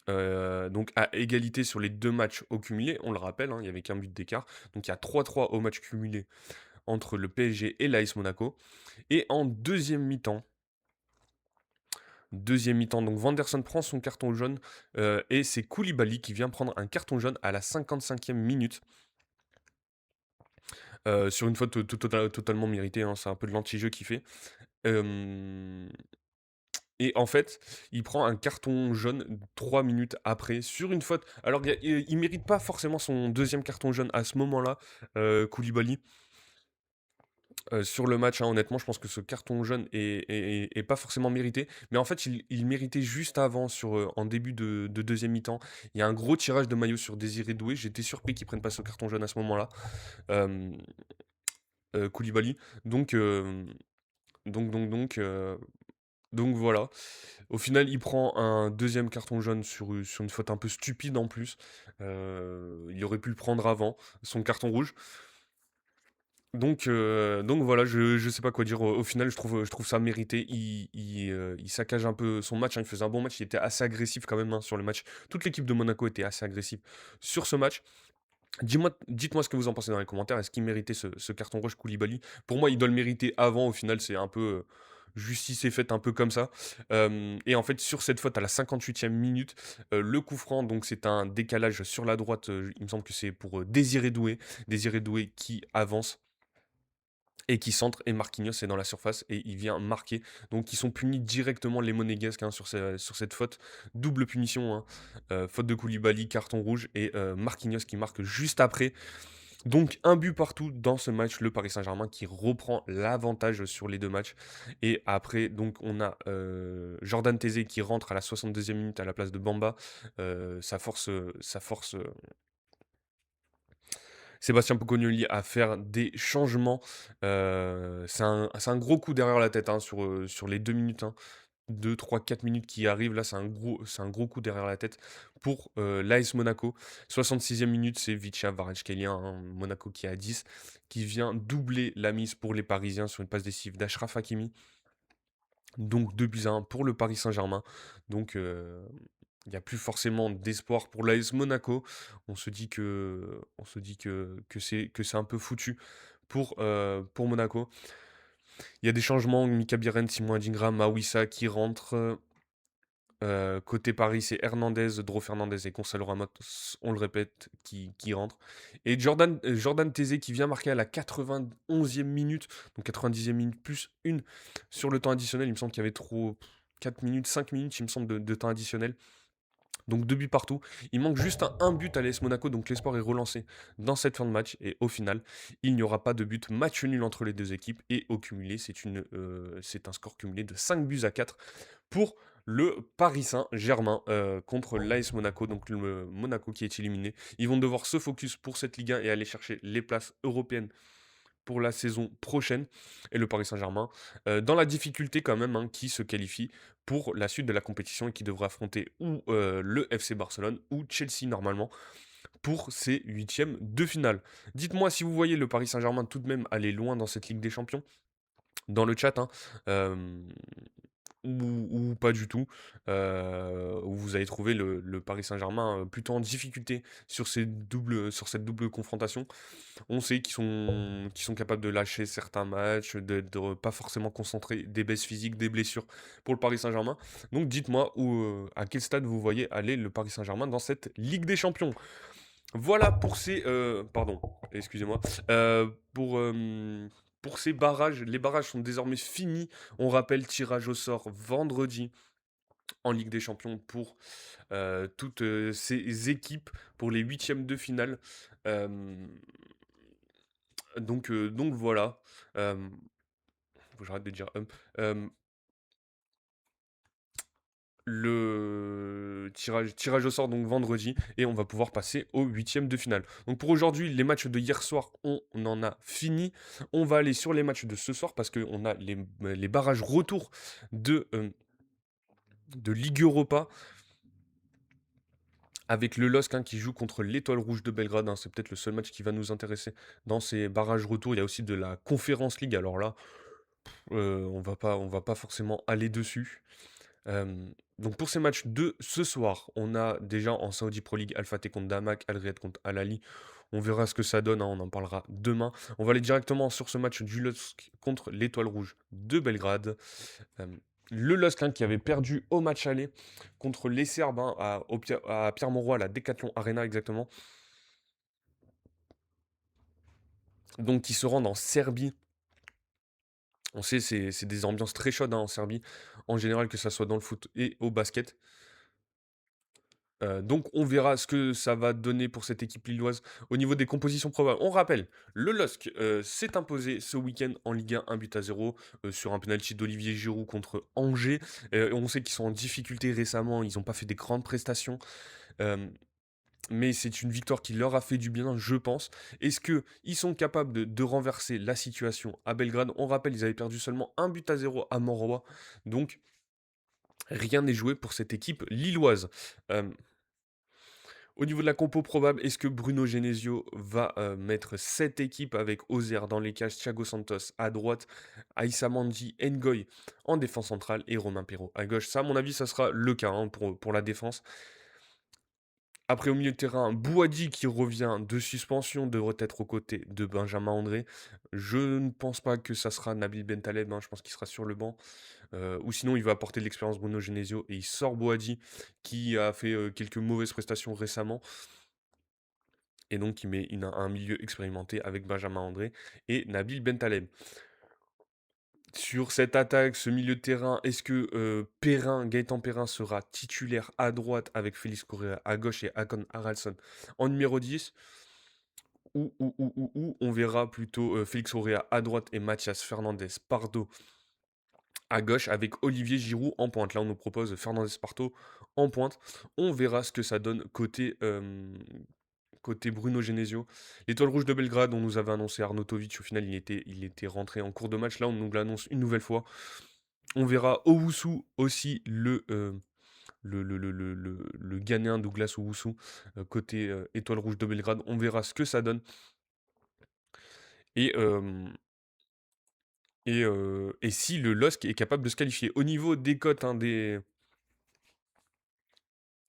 [SPEAKER 1] donc à égalité sur les deux matchs au cumulé. On le rappelle, hein, il n'y avait qu'un but d'écart. Donc il y a 3-3 au match cumulé entre le PSG et l'AS Monaco. Et en deuxième mi-temps, donc Vanderson prend son carton jaune et c'est Koulibaly qui vient prendre un carton jaune à la 55e minute. Sur une faute totalement méritée, hein, c'est un peu de l'anti-jeu qu'il fait. Hem et en fait, il prend un carton jaune 3 minutes après sur une faute. Alors il mérite pas forcément son deuxième carton jaune à ce moment-là, Koulibaly. Sur le match, hein, honnêtement, je pense que ce carton jaune est pas forcément mérité. Mais en fait, il méritait juste avant, en début de deuxième mi-temps. Il y a un gros tirage de maillot sur Désiré Doué. J'étais surpris qu'il prenne pas ce carton jaune à ce moment-là, hem, Koulibaly. Donc, donc, donc, donc, euh, donc voilà. Au final, il prend un deuxième carton jaune sur une faute un peu stupide en plus. Il aurait pu le prendre avant son carton rouge. Donc voilà, je sais pas quoi dire. Au final, je trouve ça mérité. Il saccage un peu son match, hein. Il faisait un bon match. Il était assez agressif quand même, hein, sur le match. Toute l'équipe de Monaco était assez agressive sur ce match. Dites-moi ce que vous en pensez dans les commentaires. Est-ce qu'il méritait ce carton rouge Koulibaly? Pour moi, il doit le mériter avant. Au final, c'est un peu justice est faite un peu comme ça. Et en fait, sur cette faute à la 58e minute, le coup franc, donc c'est un décalage sur la droite. Il me semble que c'est pour Désiré Doué. Désiré Doué qui avance et qui centre, et Marquinhos est dans la surface et il vient marquer. Donc ils sont punis directement les Monégasques, hein, sur cette faute. Double punition, hein. Faute de Koulibaly, carton rouge et Marquinhos qui marque juste après. Donc un but partout dans ce match, le Paris Saint-Germain qui reprend l'avantage sur les deux matchs. Et après, donc on a Jordan Thésée qui rentre à la 62e minute à la place de Bamba. Ça force Sébastien Pocognoli à faire des changements. C'est un gros coup derrière la tête, hein, sur les 2 minutes, hein. 2, 3, 4 minutes qui arrivent. Là, c'est un gros coup derrière la tête pour l'AS Monaco. 66e minute, c'est Vicha Kvaratskhelia, hein, Monaco qui est à 10, qui vient doubler la mise pour les Parisiens sur une passe décisive d'Achraf Hakimi. Donc 2-1 pour le Paris Saint-Germain. Donc il n'y a plus forcément d'espoir pour l'AS Monaco. On se dit que c'est un peu foutu pour Monaco. Il y a des changements, Mika Biren, Simon Adingra, Mawissa qui rentrent. Côté Paris, c'est Hernandez, Dro Fernandez et Gonzalo Ramos, on le répète, qui rentrent. Et Jordan Thésée qui vient marquer à la 91e minute, donc 90e minute plus une sur le temps additionnel. Il me semble qu'il y avait trop 4 minutes, 5 minutes, il me semble, de temps additionnel. Donc 2 buts partout. Il manque juste un but à l'AS Monaco, donc l'espoir est relancé dans cette fin de match. Et au final, il n'y aura pas de but. Match nul entre les deux équipes. Et au cumulé, c'est un score cumulé de 5 buts à 4 pour le Paris Saint-Germain contre l'AS Monaco. Donc le Monaco qui est éliminé. Ils vont devoir se focus pour cette Ligue 1 et aller chercher les places européennes pour la saison prochaine et le Paris Saint-Germain dans la difficulté quand même, hein, qui se qualifie pour la suite de la compétition et qui devra affronter ou le FC Barcelone ou Chelsea normalement pour ces huitièmes de finale. Dites-moi si vous voyez le Paris Saint-Germain tout de même aller loin dans cette Ligue des Champions dans le chat, hein, ou pas du tout, où vous avez trouvé le Paris Saint-Germain plutôt en difficulté sur cette double confrontation. On sait qu'ils sont capables de lâcher certains matchs, de pas forcément concentrer des baisses physiques, des blessures pour le Paris Saint-Germain. Donc dites-moi à quel stade vous voyez aller le Paris Saint-Germain dans cette Ligue des Champions. Voilà pour ces... pardon, excusez-moi. Pour ces barrages, les barrages sont désormais finis. On rappelle, tirage au sort vendredi en Ligue des Champions pour toutes ces équipes pour les huitièmes de finale. Euh, donc voilà. Faut que j'arrête de dire. Le tirage au sort donc vendredi et on va pouvoir passer au huitième de finale. Donc pour aujourd'hui, les matchs de hier soir, on en a fini. On va aller sur les matchs de ce soir parce qu'on a les barrages retour de Ligue Europa avec le LOSC, hein, qui joue contre l'Étoile Rouge de Belgrade, hein. C'est peut-être le seul match qui va nous intéresser dans ces barrages retour. Il y a aussi de la Conference League. Alors là, on va pas forcément aller dessus. Donc pour ces matchs de ce soir, on a déjà en Saudi Pro League Al-Fateh contre Damak, Al Riyad contre Al Ahly. On verra ce que ça donne, hein, on en parlera demain. On va aller directement sur ce match du LOSC contre l'Étoile Rouge de Belgrade. Euh, le LOSC, hein, qui avait perdu au match aller contre les Serbes, hein, à Pierre-Mauroy, à la Decathlon Arena exactement. Donc qui se rendent en Serbie. On sait, c'est des ambiances très chaudes, hein, en Serbie, en général, que ça soit dans le foot et au basket. Donc on verra ce que ça va donner pour cette équipe lilloise au niveau des compositions probables. On rappelle, le LOSC s'est imposé ce week-end en Ligue 1, 1-0 sur un penalty d'Olivier Giroud contre Angers. On sait qu'ils sont en difficulté récemment, ils n'ont pas fait des grandes prestations. Euh, mais c'est une victoire qui leur a fait du bien, je pense. Est-ce qu'ils sont capables de renverser la situation à Belgrade? On rappelle, ils avaient perdu seulement 1-0 à Moroa. Donc rien n'est joué pour cette équipe lilloise. Euh, Au niveau de la compo probable, est-ce que Bruno Genesio va mettre cette équipe avec Ozer dans les cages, Thiago Santos à droite, Aïssa Mandi, Ngoy en défense centrale et Romain Perraud à gauche? Ça, à mon avis, ça sera le cas, hein, pour la défense. Après, au milieu de terrain, Bouhaddi qui revient de suspension devrait être aux côtés de Benjamin André. Je ne pense pas que ça sera Nabil Bentaleb, hein, je pense qu'il sera sur le banc. Ou sinon, il va apporter de l'expérience Bruno Genesio et il sort Bouhaddi qui a fait quelques mauvaises prestations récemment. Et donc, il a un milieu expérimenté avec Benjamin André et Nabil Bentaleb. Sur cette attaque, ce milieu de terrain, est-ce que Gaëtan Perrin sera titulaire à droite avec Félix Correa à gauche et Akon Haraldsson en numéro 10? Ou on verra plutôt Félix Correa à droite et Mathias Fernandez Pardo à gauche avec Olivier Giroud en pointe. Là, on nous propose Fernandez Pardo en pointe. On verra ce que ça donne côté Bruno Genesio. L'Étoile Rouge de Belgrade, on nous avait annoncé Arnautovic. Au final, il était rentré en cours de match. Là, on nous l'annonce une nouvelle fois. On verra Owusu aussi, le Ghanéen Douglas Owusu, côté Étoile Rouge de Belgrade. On verra ce que ça donne. Et, et si le LOSC est capable de se qualifier. Au niveau des cotes, hein,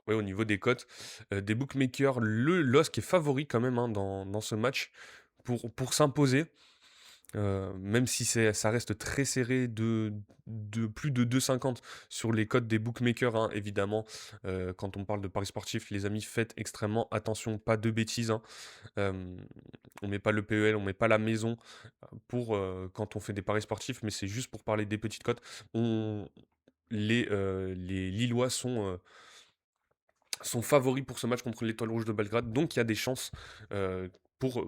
[SPEAKER 1] ouais, au niveau des cotes, des bookmakers, le LOSC est favori quand même, hein, dans ce match pour s'imposer. Même si ça reste très serré de plus de 2,50 sur les cotes des bookmakers, hein, évidemment. Quand on parle de paris sportifs, les amis, faites extrêmement attention, pas de bêtises, hein. On met pas le PEL, on met pas la maison pour quand on fait des paris sportifs, mais c'est juste pour parler des petites cotes. Les Lillois sont favoris pour ce match contre l'Étoile Rouge de Belgrade. Donc il y a des chances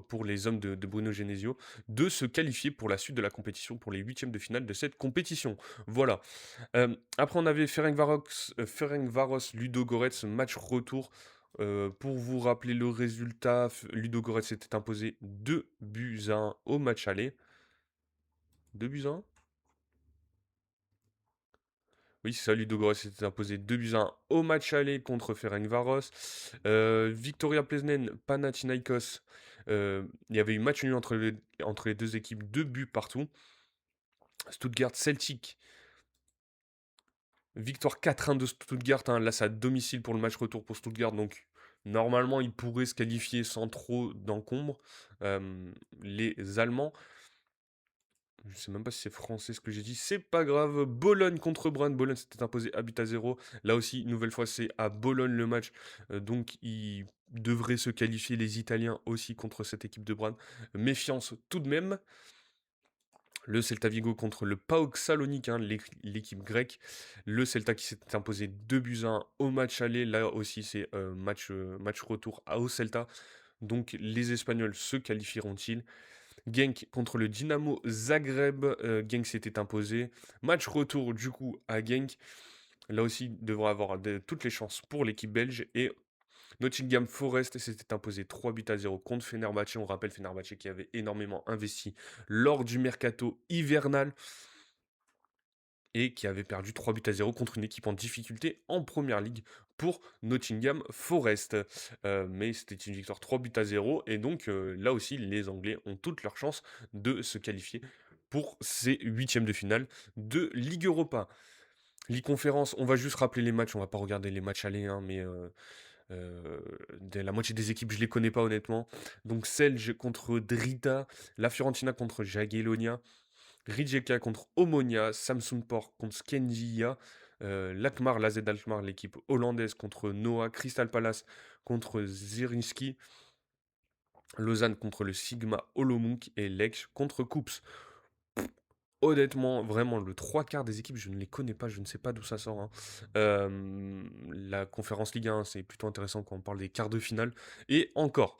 [SPEAKER 1] pour les hommes de Bruno Genesio de se qualifier pour la suite de la compétition, pour les huitièmes de finale de cette compétition. Voilà. Après, on avait Ferencvaros Ludogorets, match retour. Pour vous rappeler le résultat, Ludogorets s'était imposé 2-1 au match aller. 2-1. Oui, c'est ça, Ludogorets s'était imposé 2-1 au match aller contre Ferencváros. Victoria Plzeň, Panathinaikos. Il y avait eu match nul entre les deux équipes, 2 buts partout. Stuttgart Celtic, victoire 4-1 de Stuttgart, hein. Là, c'est à domicile pour le match retour pour Stuttgart. Donc, normalement, ils pourraient se qualifier sans trop d'encombre. Les Allemands. Je sais même pas si c'est français ce que j'ai dit. C'est pas grave. Bologne contre Brann. Bologne s'était imposé à but à 0. Là aussi, une nouvelle fois, c'est à Bologne le match. Donc, ils devraient se qualifier, les Italiens aussi, contre cette équipe de Brann. Méfiance tout de même. Le Celta Vigo contre le PAOK Salonique, hein, l'équipe grecque. Le Celta qui s'est imposé 2-1 au match aller. Là aussi, c'est match retour au Celta. Donc, les Espagnols se qualifieront-ils? Genk contre le Dynamo Zagreb. Genk s'était imposé. Match retour du coup à Genk. Là aussi, devrait avoir toutes les chances pour l'équipe belge. Et Nottingham Forest s'était imposé 3-0 contre Fenerbahçe. On rappelle Fenerbahçe qui avait énormément investi lors du mercato hivernal et qui avait perdu 3-0 contre une équipe en difficulté en première ligue pour Nottingham Forest. Mais c'était une victoire 3-0 et donc là aussi les Anglais ont toutes leurs chances de se qualifier pour ces huitièmes de finale de Ligue Europa. Ligue Conférence, on va juste rappeler les matchs, on va pas regarder les matchs aller, hein, mais la moitié des équipes je les connais pas honnêtement. Donc Celje contre Drita, la Fiorentina contre Jagiellonia, Rijeka contre Omonia, Samsunspor contre Skendia, l'Alkmaar, l'AZ Alkmaar, l'équipe hollandaise contre Noah, Crystal Palace contre Zerinski, Lausanne contre le Sigma Olomouc et Lech contre Coups. Honnêtement, vraiment, le trois quarts des équipes, je ne les connais pas, je ne sais pas d'où ça sort, hein. La conférence Ligue 1, c'est plutôt intéressant quand on parle des quarts de finale. Et encore.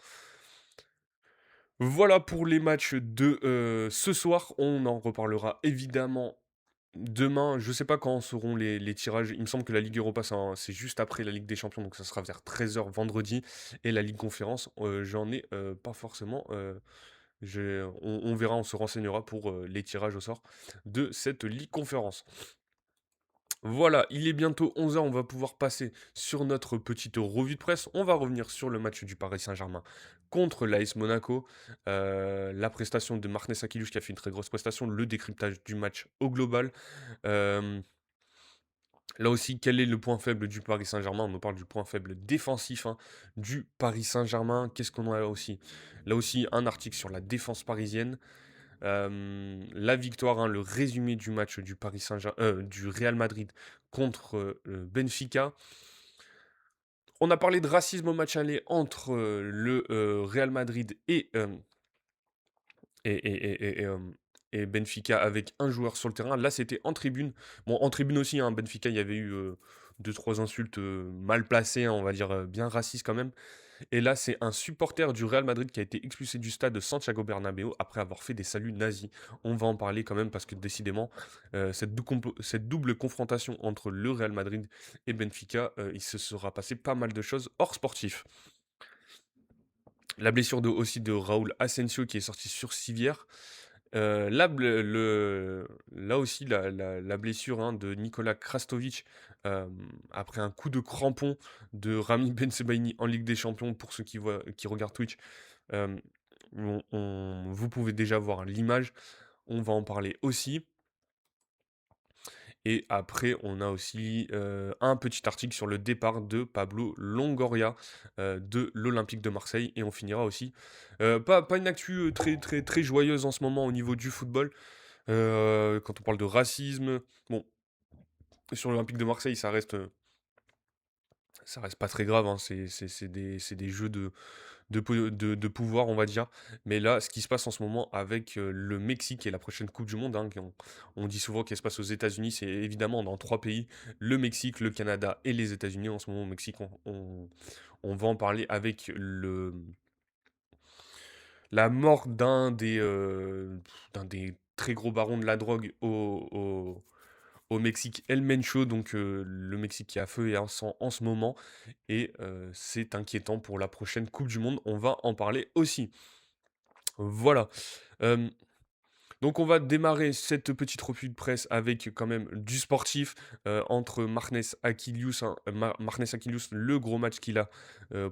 [SPEAKER 1] Voilà pour les matchs de ce soir. On en reparlera évidemment demain. Je sais pas quand seront les tirages. Il me semble que la Ligue Europa, c'est juste après la Ligue des Champions, donc ça sera vers 13 h vendredi. Et la Ligue Conférence, j'en ai pas forcément. On verra, on se renseignera pour les tirages au sort de cette Ligue Conférence. Voilà, il est bientôt 11 h, on va pouvoir passer sur notre petite revue de presse. On va revenir sur le match du Paris Saint-Germain contre l'AS Monaco. La prestation de Martinez Aquilouche qui a fait une très grosse prestation, le décryptage du match au global. Euh, Là aussi, quel est le point faible du Paris Saint-Germain? On nous parle du point faible défensif, hein, du Paris Saint-Germain. Qu'est-ce qu'on a là aussi? Là aussi, un article sur la défense parisienne. La victoire, hein, le résumé du match du Paris Saint-Germain, du Real Madrid contre Benfica. On a parlé de racisme au match aller entre le Real Madrid et, et, et, et, et, euh, et Benfica avec un joueur sur le terrain. Là, c'était en tribune. Bon, en tribune aussi, hein, Benfica, il y avait eu deux, trois insultes mal placées, hein, on va dire bien racistes quand même. Et là, c'est un supporter du Real Madrid qui a été expulsé du stade de Santiago Bernabéu après avoir fait des saluts nazis. On va en parler quand même parce que décidément, cette double confrontation entre le Real Madrid et Benfica, il se sera passé pas mal de choses hors sportif. La blessure aussi de Raúl Asensio qui est sorti sur civière. Là aussi, la blessure, hein, de Nicolas Krastovic après un coup de crampon de Rami Bensebaini en Ligue des Champions. Pour ceux qui regardent Twitch, euh, vous pouvez déjà voir l'image. On va en parler aussi. Et après, on a aussi un petit article sur le départ de Pablo Longoria de l'Olympique de Marseille. Et on finira aussi. Pas une actu très, très, très joyeuse en ce moment au niveau du football. Quand on parle de racisme, bon, sur l'Olympique de Marseille, ça reste pas très grave, hein. C'est des jeux de pouvoir, on va dire. Mais là, ce qui se passe en ce moment avec le Mexique et la prochaine Coupe du Monde, hein, on dit souvent qu'elle se passe aux États-Unis, c'est évidemment dans trois pays, le Mexique, le Canada et les États-Unis. En ce moment, au Mexique, on va en parler avec la mort d'un des très gros barons de la drogue au Mexique El Mencho, donc le Mexique qui a feu et un sang en ce moment, et c'est inquiétant pour la prochaine Coupe du Monde, on va en parler aussi. Voilà. Euh, donc on va démarrer cette petite revue de presse avec quand même du sportif entre Marnes Aquilius, hein, Marnes Aquilius, le gros match qu'il a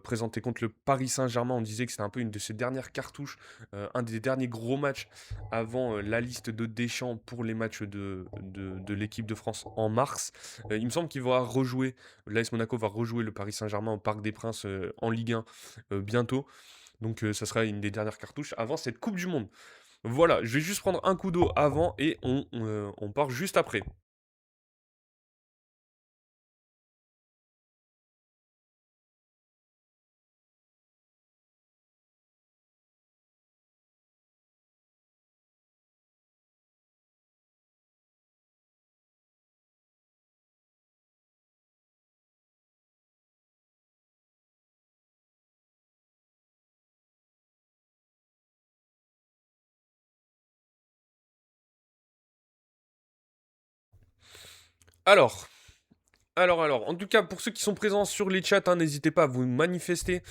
[SPEAKER 1] présenté contre le Paris Saint-Germain. On disait que c'était un peu une de ses dernières cartouches, un des derniers gros matchs avant la liste de Deschamps pour les matchs de l'équipe de France en mars. Il me semble qu'il va rejouer, l'AS Monaco va rejouer le Paris Saint-Germain au Parc des Princes en Ligue 1 bientôt. Donc ça sera une des dernières cartouches avant cette Coupe du Monde. Voilà, je vais juste prendre un coup d'eau avant et on part juste après. Alors, alors, en tout cas, pour ceux qui sont présents sur les chats, hein, n'hésitez pas à vous manifester,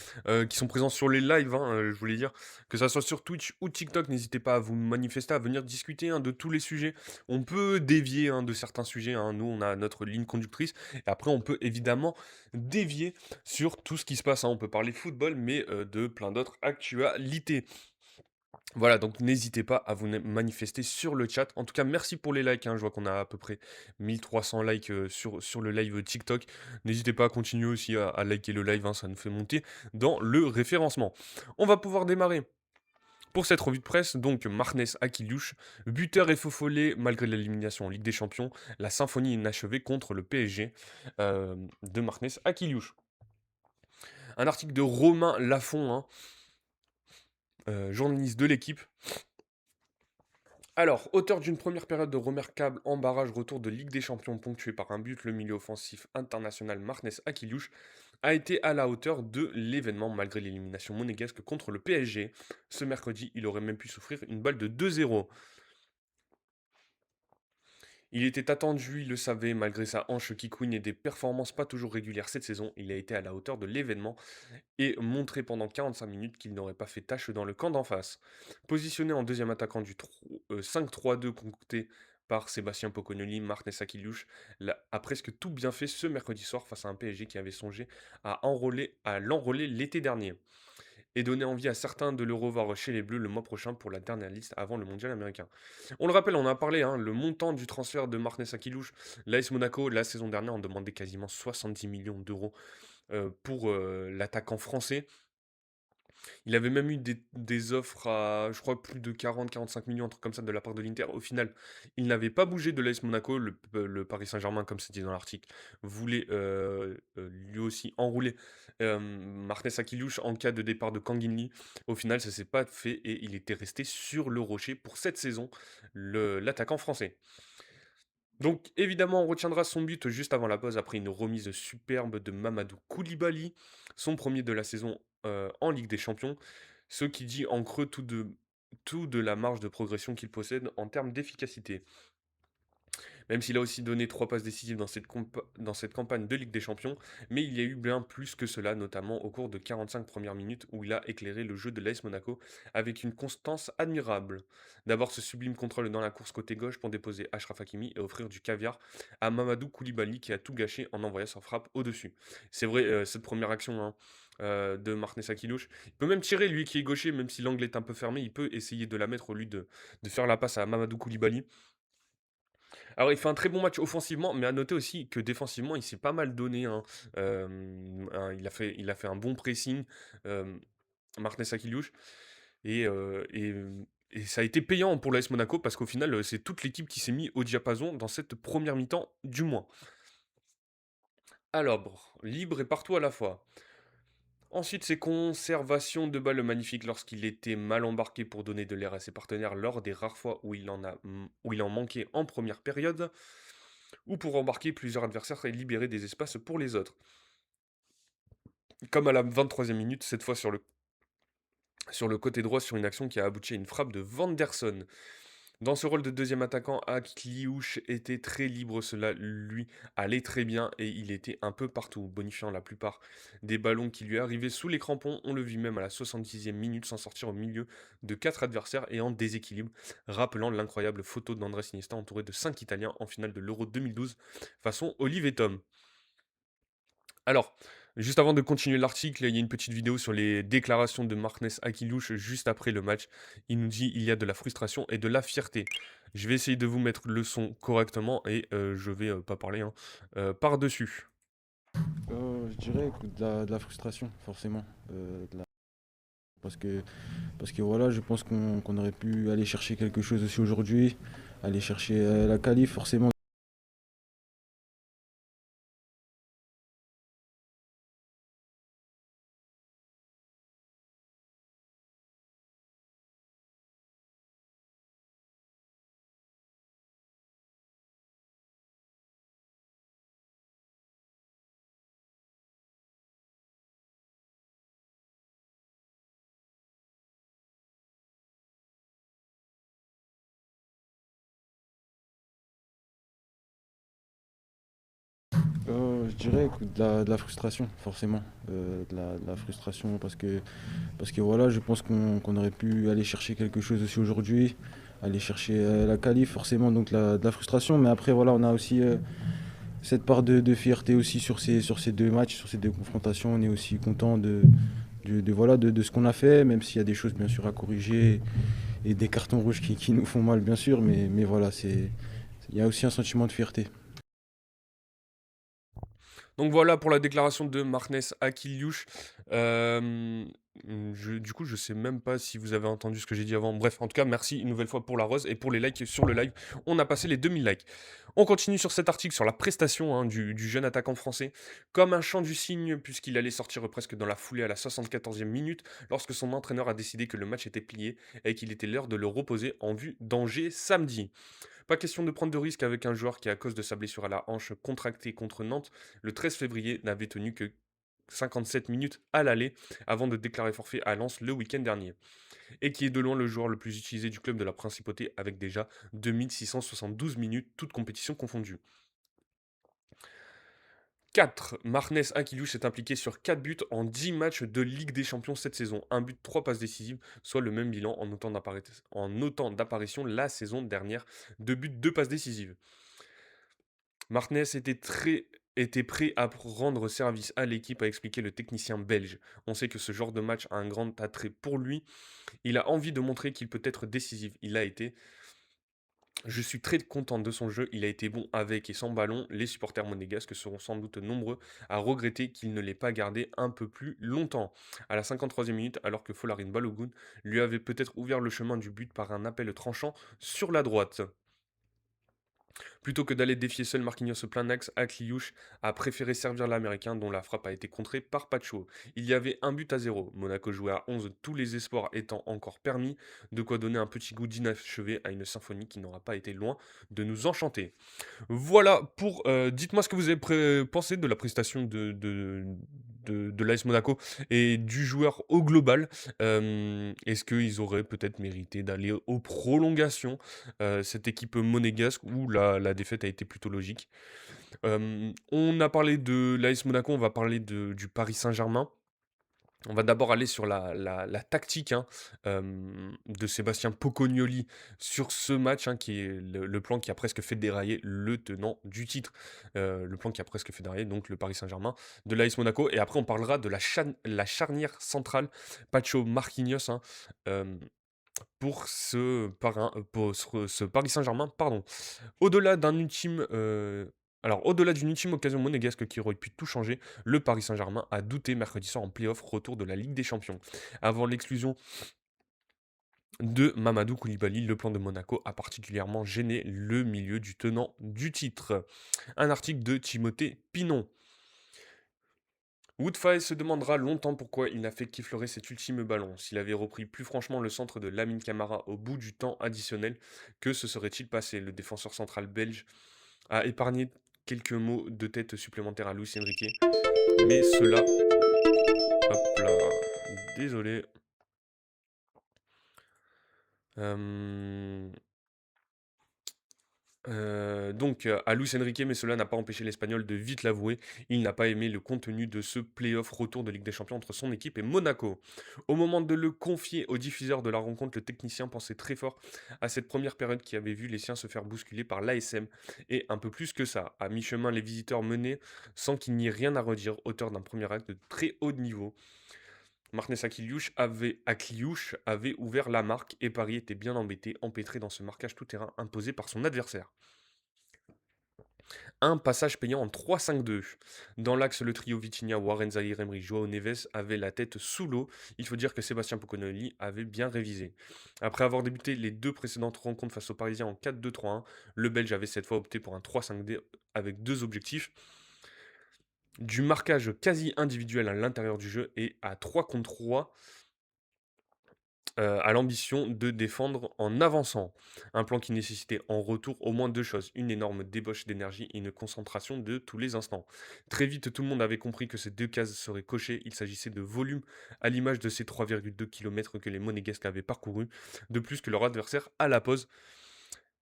[SPEAKER 1] qui sont présents sur les lives, hein, je voulais dire, que ça soit sur Twitch ou TikTok, n'hésitez pas à vous manifester, à venir discuter hein, de tous les sujets. On peut dévier hein, de certains sujets, hein. Nous on a notre ligne conductrice, et après on peut évidemment dévier sur tout ce qui se passe, hein. On peut parler football, mais de plein d'autres actualités. Voilà, donc n'hésitez pas à vous manifester sur le chat. En tout cas, merci pour les likes, hein. Je vois qu'on a à peu près 1300 likes sur le live TikTok. N'hésitez pas à continuer aussi à liker le live, hein, ça nous fait monter dans le référencement. On va pouvoir démarrer pour cette revue de presse. Donc, Marnes Akiliush, buteur et faux follet malgré l'élimination en Ligue des Champions. La symphonie inachevée contre le PSG de Marnes Akiliush. Un article de Romain Lafont, hein, journaliste de l'équipe. Alors, auteur d'une première période de remarquable en barrage, retour de Ligue des Champions ponctué par un but, le milieu offensif international Marnes Akiliush a été à la hauteur de l'événement malgré l'élimination monégasque contre le PSG. Ce mercredi, il aurait même pu souffrir une balle de 2-0. Il était attendu, il le savait, malgré sa hanche qui couine et des performances pas toujours régulières cette saison, il a été à la hauteur de l'événement et montré pendant 45 minutes qu'il n'aurait pas fait tâche dans le camp d'en face. Positionné en deuxième attaquant du 5-3-2 concocté par Sébastien Pocognoli, Marc Nessakiliouche a presque tout bien fait ce mercredi soir face à un PSG qui avait songé à l'enrôler l'été dernier et donner envie à certains de le revoir chez les Bleus le mois prochain pour la dernière liste avant le mondial américain. On le rappelle, on en a parlé, hein, le montant du transfert de Marc Nessakiliouche, l'AS Monaco, la saison dernière, on demandait quasiment 70 millions d'euros pour l'attaquant français. Il avait même eu des offres à, je crois, plus de 40-45 millions, un truc comme ça, de la part de l'Inter. Au final, il n'avait pas bougé de l'AS Monaco. Le Paris Saint-Germain, comme c'est dit dans l'article, voulait lui aussi enrouler Martinez Akilouche en cas de départ de Kanginli. Au final, ça s'est pas fait et il était resté sur le rocher pour cette saison, l'attaquant français. Donc évidemment, on retiendra son but juste avant la pause après une remise superbe de Mamadou Koulibaly, son premier de la saison en Ligue des Champions, ce qui dit en creux tout de la marge de progression qu'il possède en termes d'efficacité. Même s'il a aussi donné 3 passes décisives dans cette campagne de Ligue des Champions, mais il y a eu bien plus que cela, notamment au cours de 45 premières minutes où il a éclairé le jeu de l'AS Monaco avec une constance admirable. D'abord ce sublime contrôle dans la course côté gauche pour déposer Achraf Hakimi et offrir du caviar à Mamadou Koulibaly qui a tout gâché en envoyant sa frappe au-dessus. C'est vrai, cette première action hein, de Martinez Akilouche. Il peut même tirer, lui qui est gaucher, même si l'angle est un peu fermé, il peut essayer de la mettre au lieu de faire la passe à Mamadou Koulibaly. Alors, il fait un très bon match offensivement, mais à noter aussi que défensivement, il s'est pas mal donné, hein. Il a fait un bon pressing, Martinez Akiliouche, et, et ça a été payant pour l'AS Monaco parce qu'au final, c'est toute l'équipe qui s'est mis au diapason dans cette première mi-temps, du moins. Alors, libre et partout à la fois. Ensuite, ses conservations de balles magnifiques lorsqu'il était mal embarqué pour donner de l'air à ses partenaires lors des rares fois où il en manquait en première période, ou pour embarquer plusieurs adversaires et libérer des espaces pour les autres. Comme à la 23e minute, cette fois sur le côté droit sur une action qui a abouti à une frappe de Vanderson. Dans ce rôle de deuxième attaquant, Akliouche était très libre, cela lui allait très bien et il était un peu partout, bonifiant la plupart des ballons qui lui arrivaient sous les crampons. On le vit même à la 70e minute s'en sortir au milieu de 4 adversaires et en déséquilibre, rappelant l'incroyable photo d'André Iniesta entouré de 5 Italiens en finale de l'Euro 2012 façon Olive et Tom. Alors, juste avant de continuer l'article, il y a une petite vidéo sur les déclarations de Marknes Akilouche juste après le match. Il nous dit il y a de la frustration et de la fierté. Je vais essayer de vous mettre le son correctement et je vais pas parler hein, par-dessus.
[SPEAKER 2] Je dirais que de la frustration, forcément. Parce que, parce que voilà, je pense qu'on aurait pu aller chercher quelque chose aussi aujourd'hui, aller chercher la qualif, forcément. Je dirais que de la frustration, forcément. De la frustration parce que voilà, je pense qu'on aurait pu aller chercher quelque chose aussi aujourd'hui, aller chercher la qualif, forcément, donc de la frustration. Mais après, voilà, on a aussi cette part de fierté aussi sur ces deux matchs, sur ces deux confrontations. On est aussi content voilà, de ce qu'on a fait, même s'il y a des choses bien sûr à corriger et des cartons rouges qui nous font mal, bien sûr. Mais voilà, il y a aussi un sentiment de fierté.
[SPEAKER 1] Donc voilà pour la déclaration de Marknes Akiliouche. Euh, du coup, je sais même pas si vous avez entendu ce que j'ai dit avant. Bref, en tout cas, merci une nouvelle fois pour la rose et pour les likes sur le live. On a passé les 2000 likes. On continue sur cet article sur la prestation hein, du jeune attaquant français. Comme un chant du cygne, puisqu'il allait sortir presque dans la foulée à la 74e minute, lorsque son entraîneur a décidé que le match était plié et qu'il était l'heure de le reposer en vue d'Angers samedi. Pas question de prendre de risque avec un joueur qui, à cause de sa blessure à la hanche contractée contre Nantes, le 13 février n'avait tenu que 57 minutes à l'aller avant de déclarer forfait à Lens le week-end dernier, et qui est de loin le joueur le plus utilisé du club de la Principauté avec déjà 2672 minutes, toutes compétitions confondues. 4. Marnes Aquilouche est impliqué sur 4 buts en 10 matchs de Ligue des Champions cette saison. Un but, 3 passes décisives, soit le même bilan en autant d'apparitions la saison dernière. 2 buts, 2 passes décisives. Martinez était prêt à rendre service à l'équipe, a expliqué le technicien belge. On sait que ce genre de match a un grand attrait pour lui. Il a envie de montrer qu'il peut être décisif. Il l'a été. Je suis très content de son jeu. Il a été bon avec et sans ballon. Les supporters monégasques seront sans doute nombreux à regretter qu'il ne l'ait pas gardé un peu plus longtemps. À la 53e minute, alors que Folarin Balogun lui avait peut-être ouvert le chemin du but par un appel tranchant sur la droite. Plutôt que d'aller défier seul Marquinhos au plein axe, Akliouche a préféré servir l'Américain dont la frappe a été contrée par Pacho. Il y avait un but à 0. Monaco jouait à 11, tous les espoirs étant encore permis, de quoi donner un petit goût d'inachevé à une symphonie qui n'aura pas été loin de nous enchanter. Voilà pour. Dites-moi ce que vous avez pensé de la prestation de l'AS Monaco et du joueur au global. Est-ce qu'ils auraient peut-être mérité d'aller aux prolongations, cette équipe monégasque, où la défaite a été plutôt logique. On a parlé de l'AS Monaco, on va parler du Paris Saint-Germain. On va d'abord aller sur la tactique hein, de Sébastien Pocognoli sur ce match, hein, qui est le plan qui a presque fait dérailler le tenant du titre. Le plan qui a presque fait dérailler donc le Paris Saint-Germain de l'AS Monaco. Et après, on parlera de la charnière centrale Pacho Marquinhos hein, euh, pour ce Paris Saint-Germain. Pardon. Au-delà d'un ultime. Au-delà d'une ultime occasion monégasque qui aurait pu tout changer, le Paris Saint-Germain a douté mercredi soir en play-off retour de la Ligue des Champions. Avant l'exclusion de Mamadou Koulibaly, le plan de Monaco a particulièrement gêné le milieu du tenant du titre. Un article de Timothée Pinon. Woodface se demandera longtemps pourquoi il n'a fait qu'effleurer cet ultime ballon. S'il avait repris plus franchement le centre de Lamine Camara au bout du temps additionnel, que se serait-il passé? Le défenseur central belge a épargné quelques mots de tête supplémentaires à Luis Enrique. Mais cela... Hop là... Désolé. À Luis Enrique, mais cela n'a pas empêché l'Espagnol de vite l'avouer, il n'a pas aimé le contenu de ce play-off retour de Ligue des Champions entre son équipe et Monaco. Au moment de le confier au diffuseur de la rencontre, le technicien pensait très fort à cette première période qui avait vu les siens se faire bousculer par l'ASM, et un peu plus que ça. À mi-chemin, les visiteurs menaient sans qu'il n'y ait rien à redire, auteur d'un premier acte de très haut niveau. Martinez avait ouvert la marque et Paris était bien embêté, empêtré dans ce marquage tout-terrain imposé par son adversaire. Un passage payant en 3-5-2. Dans l'axe, le trio Vitinha, Warren Zahir Emery, Joao Neves avait la tête sous l'eau. Il faut dire que Sébastien Poconoli avait bien révisé. Après avoir débuté les deux précédentes rencontres face aux Parisiens en 4-2-3-1, le Belge avait cette fois opté pour un 3-5-2 avec deux objectifs. Du marquage quasi individuel à l'intérieur du jeu et à 3 contre 3 à l'ambition de défendre en avançant. Un plan qui nécessitait en retour au moins deux choses, une énorme débauche d'énergie et une concentration de tous les instants. Très vite, tout le monde avait compris que ces deux cases seraient cochées, il s'agissait de volume à l'image de ces 3,2 km que les Monégasques avaient parcourus, de plus que leur adversaire à la pause,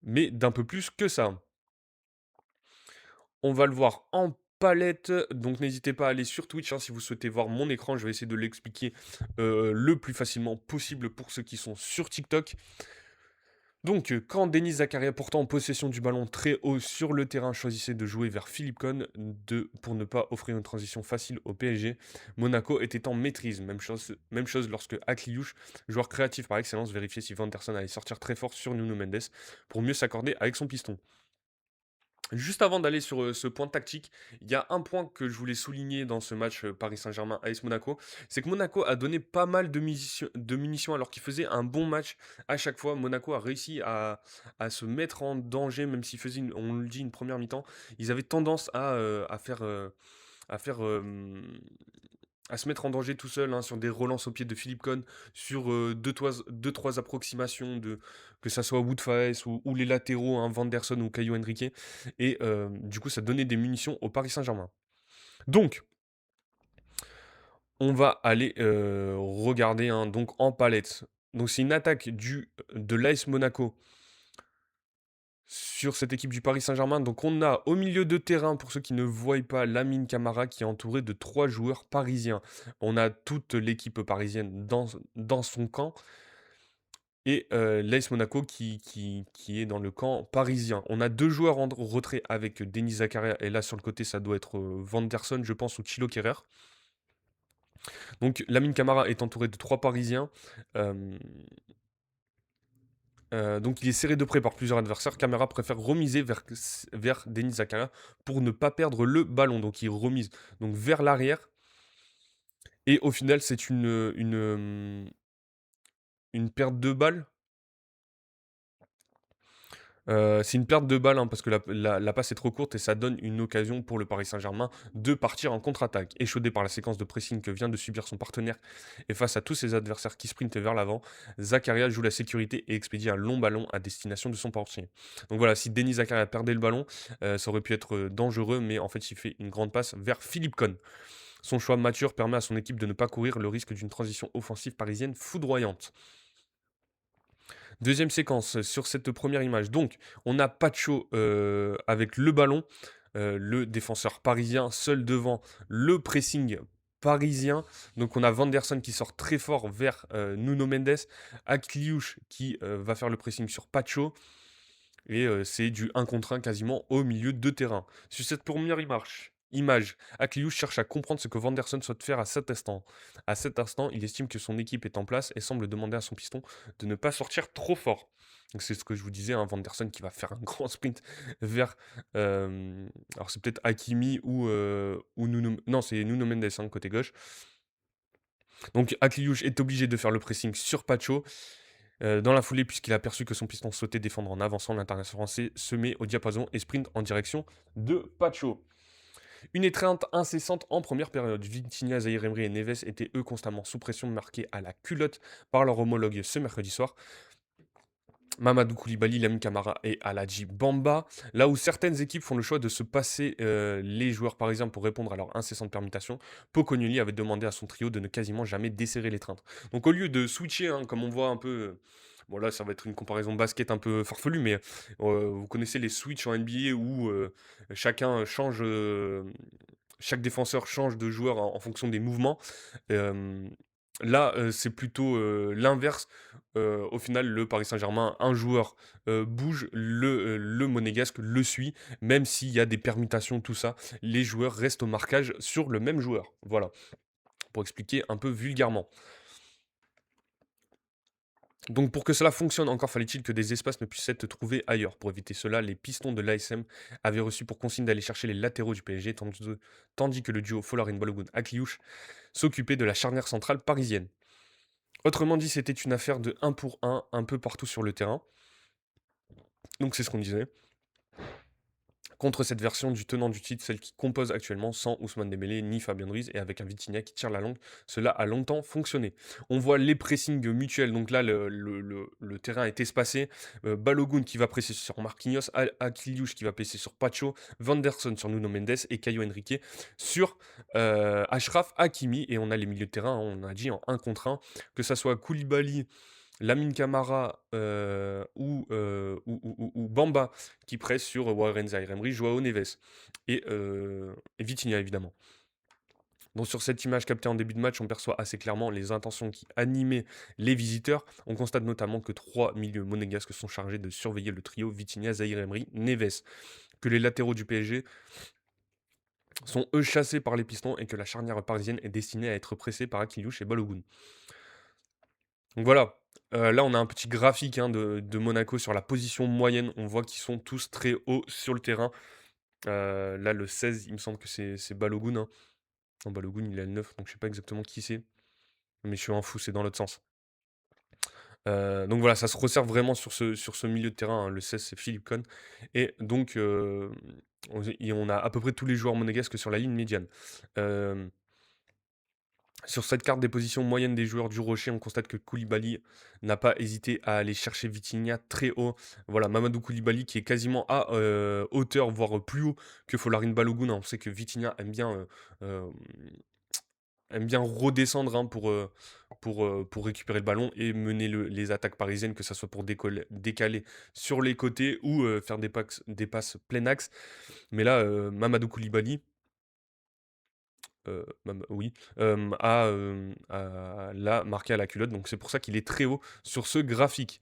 [SPEAKER 1] mais d'un peu plus que ça. On va le voir en palette, donc n'hésitez pas à aller sur Twitch si vous souhaitez voir mon écran, je vais essayer de l'expliquer le plus facilement possible pour ceux qui sont sur TikTok. Donc, quand Denis Zakaria, pourtant en possession du ballon très haut sur le terrain, choisissait de jouer vers Philippe Cohn pour ne pas offrir une transition facile au PSG, Monaco était en maîtrise. Même chose lorsque Akliouche, joueur créatif par excellence, vérifiait si Vanderson allait sortir très fort sur Nuno Mendes pour mieux s'accorder avec son piston. Juste avant d'aller sur ce point tactique, il y a un point que je voulais souligner dans ce match Paris Saint-Germain-AS Monaco, c'est que Monaco a donné pas mal de munitions alors qu'il faisait un bon match à chaque fois. Monaco a réussi à se mettre en danger, même s'ils faisaient, on le dit, une première mi-temps. Ils avaient tendance à faire à se mettre en danger tout seul sur des relances au pied de Philippe Cohn, sur deux, trois approximations, que ça soit Woodface ou les latéraux, Vanderson ou Caio Henrique. Et du coup, ça donnait des munitions au Paris Saint-Germain. Donc, on va aller regarder donc en palette. Donc, c'est une attaque de l'AS Monaco sur cette équipe du Paris Saint-Germain. Donc on a au milieu de terrain, pour ceux qui ne voient pas, Lamine Camara qui est entouré de 3 joueurs parisiens. On a toute l'équipe parisienne dans son camp. Et l'AS Monaco qui est dans le camp parisien. On a deux joueurs en retrait avec Denis Zakaria. Et là sur le côté ça doit être Vanderson je pense ou Thilo Kehrer. Donc Lamine Camara est entouré de 3 parisiens. Euh, donc il est serré de près par plusieurs adversaires. Camara préfère remiser vers Denis Zakaria pour ne pas perdre le ballon. Donc il remise donc vers l'arrière. Et au final, c'est une perte de balle. C'est une perte de balle parce que la passe est trop courte et ça donne une occasion pour le Paris Saint-Germain de partir en contre-attaque. Échaudé par la séquence de pressing que vient de subir son partenaire et face à tous ses adversaires qui sprintent vers l'avant, Zakaria joue la sécurité et expédie un long ballon à destination de son portier. Donc voilà, si Denis Zakaria perdait le ballon, ça aurait pu être dangereux, mais en fait il fait une grande passe vers Philippe Cohn. Son choix mature permet à son équipe de ne pas courir le risque d'une transition offensive parisienne foudroyante. Deuxième séquence sur cette première image. Donc, on a Pacho avec le ballon, le défenseur parisien, seul devant le pressing parisien. Donc, on a Vanderson qui sort très fort vers Nuno Mendes, Akliouche qui va faire le pressing sur Pacho. Et c'est du 1 contre 1 quasiment au milieu de terrain. Sur cette première image, Akliouche cherche à comprendre ce que Vanderson souhaite faire à cet instant. À cet instant, il estime que son équipe est en place et semble demander à son piston de ne pas sortir trop fort. Donc c'est ce que je vous disais, Vanderson qui va faire un grand sprint vers... alors c'est peut-être Hakimi ou Nuno... Non, c'est Nuno Mendes, côté gauche. Donc Akliouche est obligé de faire le pressing sur Pacho. Dans la foulée, puisqu'il a aperçu que son piston souhaitait défendre en avançant, l'international français se met au diapason et sprint en direction de Pacho. Une étreinte incessante en première période. Vitinha, Zahir Emery et Neves étaient eux constamment sous pression, marqués à la culotte par leur homologue ce mercredi soir. Mamadou Koulibaly, Lamine Camara et Aladji Bamba. Là où certaines équipes font le choix de se passer les joueurs parisiens pour répondre à leur incessante permutation, Pocognoli avait demandé à son trio de ne quasiment jamais desserrer l'étreinte. Donc au lieu de switcher, comme on voit un peu... bon là, ça va être une comparaison basket un peu farfelue, mais vous connaissez les switches en NBA où chacun change, chaque défenseur change de joueur en fonction des mouvements. Euh, Là, c'est plutôt l'inverse. Au final, le Paris Saint-Germain, un joueur bouge, le monégasque le suit, même s'il y a des permutations, tout ça, les joueurs restent au marquage sur le même joueur. Voilà, pour expliquer un peu vulgairement. Donc pour que cela fonctionne, encore fallait-il que des espaces ne puissent être trouvés ailleurs. Pour éviter cela, les pistons de l'ASM avaient reçu pour consigne d'aller chercher les latéraux du PSG, tandis que le duo Folarin Balogun-Akliouche s'occupait de la charnière centrale parisienne. Autrement dit, c'était une affaire de 1 pour 1 un peu partout sur le terrain. Donc c'est ce qu'on disait. Contre cette version du tenant du titre, celle qui compose actuellement, sans Ousmane Dembélé ni Fabien Ruiz, et avec un Vitinha qui tire la langue, cela a longtemps fonctionné. On voit les pressings mutuels, donc là le terrain est espacé. Balogun qui va presser sur Marquinhos, Akiliouche qui va presser sur Pacho, Vanderson sur Nuno Mendes et Caio Henrique sur Achraf Hakimi. Et on a les milieux de terrain, on a dit en 1 contre 1, que ça soit Koulibaly, Lamine Camara ou Bamba qui presse sur Warren Zaïre-Emery, Joao Neves et Vitinha évidemment. Donc sur cette image captée en début de match, on perçoit assez clairement les intentions qui animaient les visiteurs. On constate notamment que 3 milieux monégasques sont chargés de surveiller le trio Vitinha, Zaïre-Emery, Neves. Que les latéraux du PSG sont eux chassés par les pistons et que la charnière parisienne est destinée à être pressée par Akiliouche et Balogun. Donc voilà, là on a un petit graphique hein, de Monaco sur la position moyenne. On voit qu'ils sont tous très hauts sur le terrain. Là le 16, il me semble que c'est Balogun. Hein. Non, Balogun il est à le 9, donc je sais pas exactement qui c'est. Mais je suis un fou, c'est dans l'autre sens. Donc voilà, ça se resserre vraiment sur ce milieu de terrain. Hein. Le 16 c'est Philippe Cohn. Et donc on a à peu près tous les joueurs monégasques sur la ligne médiane. Sur cette carte des positions moyennes des joueurs du Rocher, on constate que Koulibaly n'a pas hésité à aller chercher Vitinha très haut. Voilà, Mamadou Koulibaly qui est quasiment à hauteur, voire plus haut que Folarin Balogun. On sait que Vitinha euh, aime bien redescendre hein, pour récupérer le ballon et mener les attaques parisiennes, que ce soit pour décaler sur les côtés ou faire des passes plein axe. Mais là, Mamadou Koulibaly, oui, l'a marqué à la culotte, donc c'est pour ça qu'il est très haut sur ce graphique.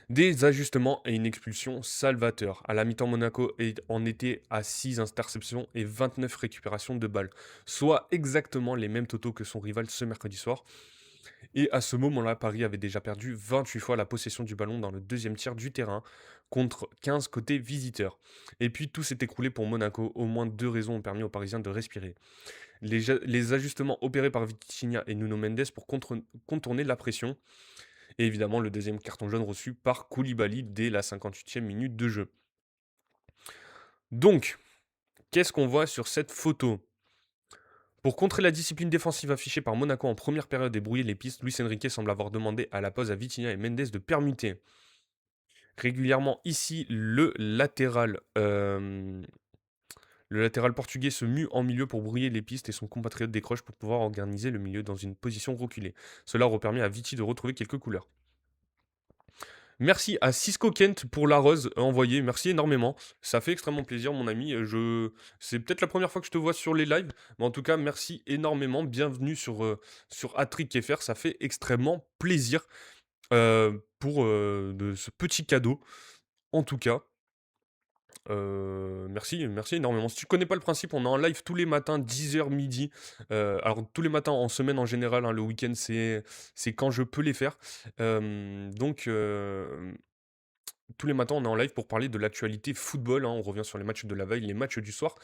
[SPEAKER 1] Des ajustements et une expulsion salvateur. À la mi-temps, Monaco en était à 6 interceptions et 29 récupérations de balles, soit exactement les mêmes totaux que son rival ce mercredi soir. Et à ce moment-là, Paris avait déjà perdu 28 fois la possession du ballon dans le deuxième tiers du terrain, contre 15 côté visiteurs. Et puis tout s'est écroulé pour Monaco. Au moins 2 raisons ont permis aux Parisiens de respirer. Les ajustements opérés par Vitinha et Nuno Mendes pour contourner la pression. Et évidemment, le deuxième carton jaune reçu par Koulibaly dès la 58e minute de jeu. Donc, qu'est-ce qu'on voit sur cette photo? Pour contrer la discipline défensive affichée par Monaco en première période et brouiller les pistes, Luis Enrique semble avoir demandé à la pause à Vitinha et Mendes de permuter régulièrement ici le latéral portugais se mue en milieu pour brouiller les pistes et son compatriote décroche pour pouvoir organiser le milieu dans une position reculée. Cela aurait permis à Viti de retrouver quelques couleurs. Merci à Cisco Kent pour la rose envoyée, merci énormément. Ça fait extrêmement plaisir mon ami. C'est peut-être la première fois que je te vois sur les lives, mais en tout cas merci énormément. Bienvenue sur Attrick FR, ça fait extrêmement plaisir pour de ce petit cadeau. En tout cas, merci énormément. Si tu connais pas le principe, on est en live tous les matins, 10h midi. Alors tous les matins en semaine en général, hein, le week-end c'est quand je peux les faire. Donc tous les matins on est en live pour parler de l'actualité football. Hein. On revient sur les matchs de la veille, les matchs du soir.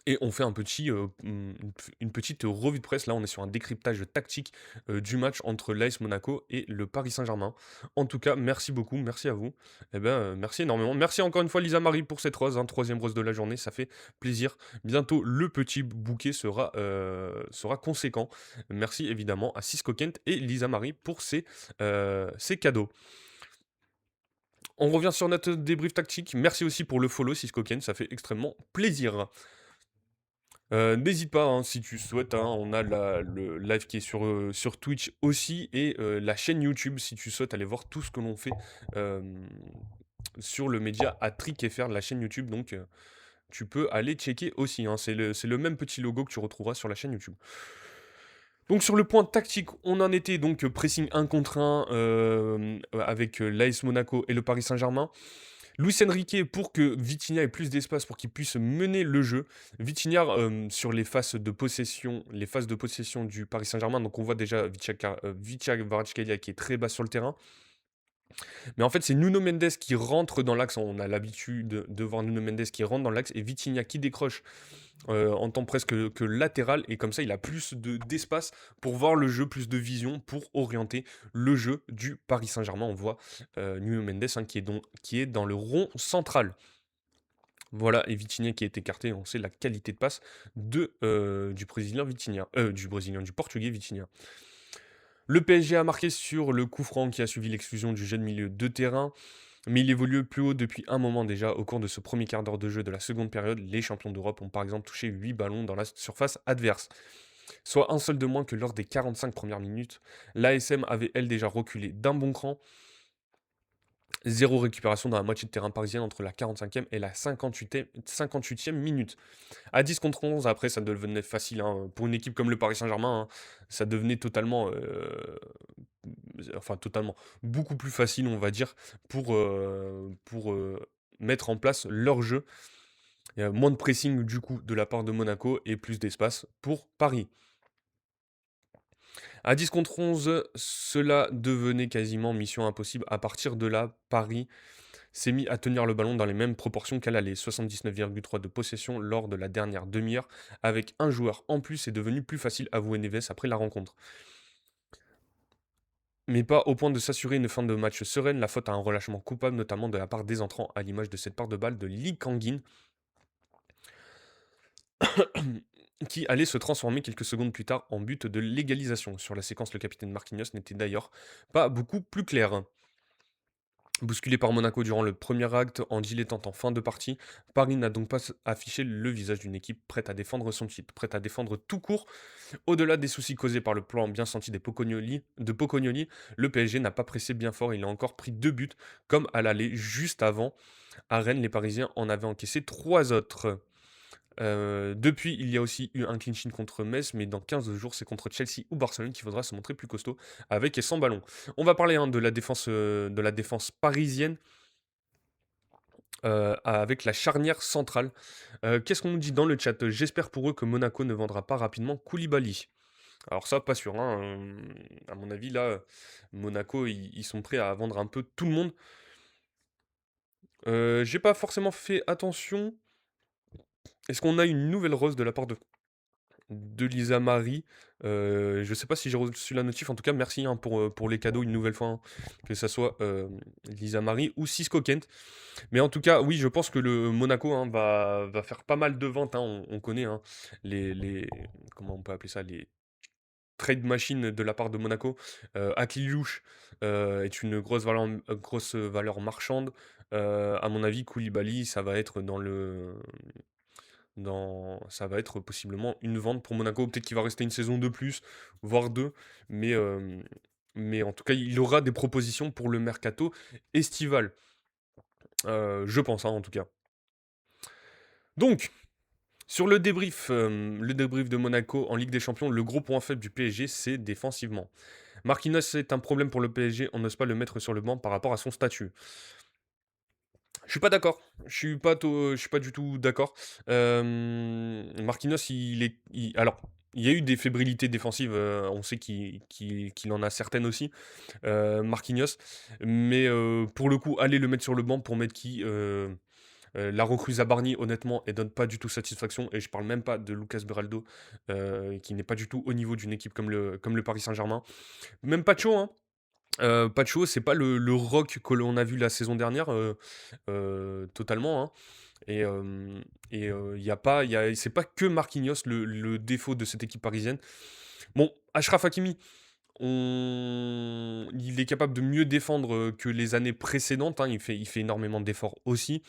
[SPEAKER 1] Et on fait une petite revue de presse. Là, on est sur un décryptage tactique du match entre l'AS Monaco et le Paris Saint-Germain. En tout cas, merci beaucoup, merci à vous. Merci énormément. Merci encore une fois, Lisa Marie, pour cette rose, hein, troisième rose de la journée. Ça fait plaisir. Bientôt, le petit bouquet sera conséquent. Merci évidemment à Cisco Kent et Lisa Marie pour ces cadeaux. On revient sur notre débrief tactique. Merci aussi pour le follow, Cisco Kent. Ça fait extrêmement plaisir. N'hésite pas, hein, si tu souhaites, hein, on a le live qui est sur Twitch aussi et la chaîne YouTube si tu souhaites aller voir tout ce que l'on fait, hem, sur le média Attrick FR, la chaîne YouTube donc tu peux aller checker aussi, hein. C'est le même petit logo que tu retrouveras sur la chaîne YouTube. Donc sur le point tactique, on en était donc pressing 1 contre 1 avec l'AS Monaco et le Paris Saint-Germain. Luis Enrique pour que Vitinha ait plus d'espace pour qu'il puisse mener le jeu. Vitinha sur les phases de possession du Paris Saint-Germain, donc on voit déjà Vicha Kvaratskhelia qui est très bas sur le terrain. Mais en fait, c'est Nuno Mendes qui rentre dans l'axe. On a l'habitude de voir Nuno Mendes qui rentre dans l'axe et Vitinha qui décroche en temps presque que latéral. Et comme ça, il a plus d'espace pour voir le jeu, plus de vision pour orienter le jeu du Paris Saint-Germain. On voit Nuno Mendes hein, qui est dans le rond central. Voilà, et Vitinha qui est écarté, on sait la qualité de passe du Brésilien Vitinha, du Portugais Vitinha. Le PSG a marqué sur le coup franc qui a suivi l'exclusion du jeune milieu de terrain, mais il évolue plus haut depuis un moment déjà. Au cours de ce premier quart d'heure de jeu de la seconde période, les champions d'Europe ont par exemple touché 8 ballons dans la surface adverse, soit un seul de moins que lors des 45 premières minutes. L'ASM avait elle déjà reculé d'un bon cran. Zéro récupération dans la moitié de terrain parisienne entre la 45e et la 58e minute. À 10 contre 11, après, ça devenait facile. Hein. Pour une équipe comme le Paris Saint-Germain, hein, ça devenait totalement, beaucoup plus facile, on va dire, pour mettre en place leur jeu. Il y a moins de pressing, du coup, de la part de Monaco et plus d'espace pour Paris. À 10 contre 11, cela devenait quasiment mission impossible. À partir de là, Paris s'est mis à tenir le ballon dans les mêmes proportions qu'à l'aller. 79,3 de possession lors de la dernière demi-heure. Avec un joueur en plus, c'est devenu plus facile, avouer Neves après la rencontre. Mais pas au point de s'assurer une fin de match sereine, la faute à un relâchement coupable, notamment de la part des entrants, à l'image de cette part de balle de Lee Kangin, qui allait se transformer quelques secondes plus tard en but de l'égalisation. Sur la séquence, le capitaine Marquinhos n'était d'ailleurs pas beaucoup plus clair. Bousculé par Monaco durant le premier acte en dilettante en fin de partie, Paris n'a donc pas affiché le visage d'une équipe prête à défendre son titre, prête à défendre tout court. Au-delà des soucis causés par le plan bien senti de Pocognoli, le PSG n'a pas pressé bien fort, il a encore pris 2 buts, comme à l'aller juste avant. À Rennes, les Parisiens en avaient encaissé 3 autres. Depuis, il y a aussi eu un clean sheet contre Metz, mais dans 15 jours, c'est contre Chelsea ou Barcelone qu'il faudra se montrer plus costaud avec et sans ballon. On va parler hein, de la défense parisienne avec la charnière centrale. Qu'est-ce qu'on nous dit dans le chat? J'espère pour eux que Monaco ne vendra pas rapidement Koulibaly. Alors ça, pas sûr. Hein, à mon avis, là, Monaco, ils sont prêts à vendre un peu tout le monde. J'ai pas forcément fait attention. Est-ce qu'on a une nouvelle rose de la part de Lisa Marie? Je sais pas si j'ai reçu la notif. En tout cas, merci hein, pour les cadeaux une nouvelle fois. Hein, que ça soit Lisa Marie ou Cisco Kent. Mais en tout cas, oui, je pense que le Monaco hein, va faire pas mal de ventes. Hein, on connaît hein, comment on peut appeler ça, les trade machines de la part de Monaco. Akiliouche est une grosse valeur marchande. À mon avis, Koulibaly, ça va être possiblement une vente pour Monaco. Peut-être qu'il va rester une saison de plus, voire deux. Mais en tout cas, il aura des propositions pour le mercato estival. Je pense, hein, en tout cas. Donc, sur le débrief de Monaco en Ligue des Champions, le gros point faible du PSG, c'est défensivement. Marquinhos est un problème pour le PSG, on n'ose pas le mettre sur le banc par rapport à son statut. Je suis pas d'accord. Je suis pas du tout d'accord. Marquinhos, alors, il y a eu des fébrilités défensives. On sait qu'il en a certaines aussi. Marquinhos, mais pour le coup, aller le mettre sur le banc pour mettre qui la recrue Zabarni, honnêtement, elle donne pas du tout satisfaction. Et je parle même pas de Lucas Beraldo, qui n'est pas du tout au niveau d'une équipe comme le Paris Saint-Germain. Même Pacho, hein. Pacho, c'est pas le rock que l'on a vu la saison dernière, totalement. Hein. Et y a pas, c'est pas que Marquinhos le défaut de cette équipe parisienne. Bon, Achraf Hakimi, il est capable de mieux défendre que les années précédentes. Hein, il fait énormément d'efforts aussi.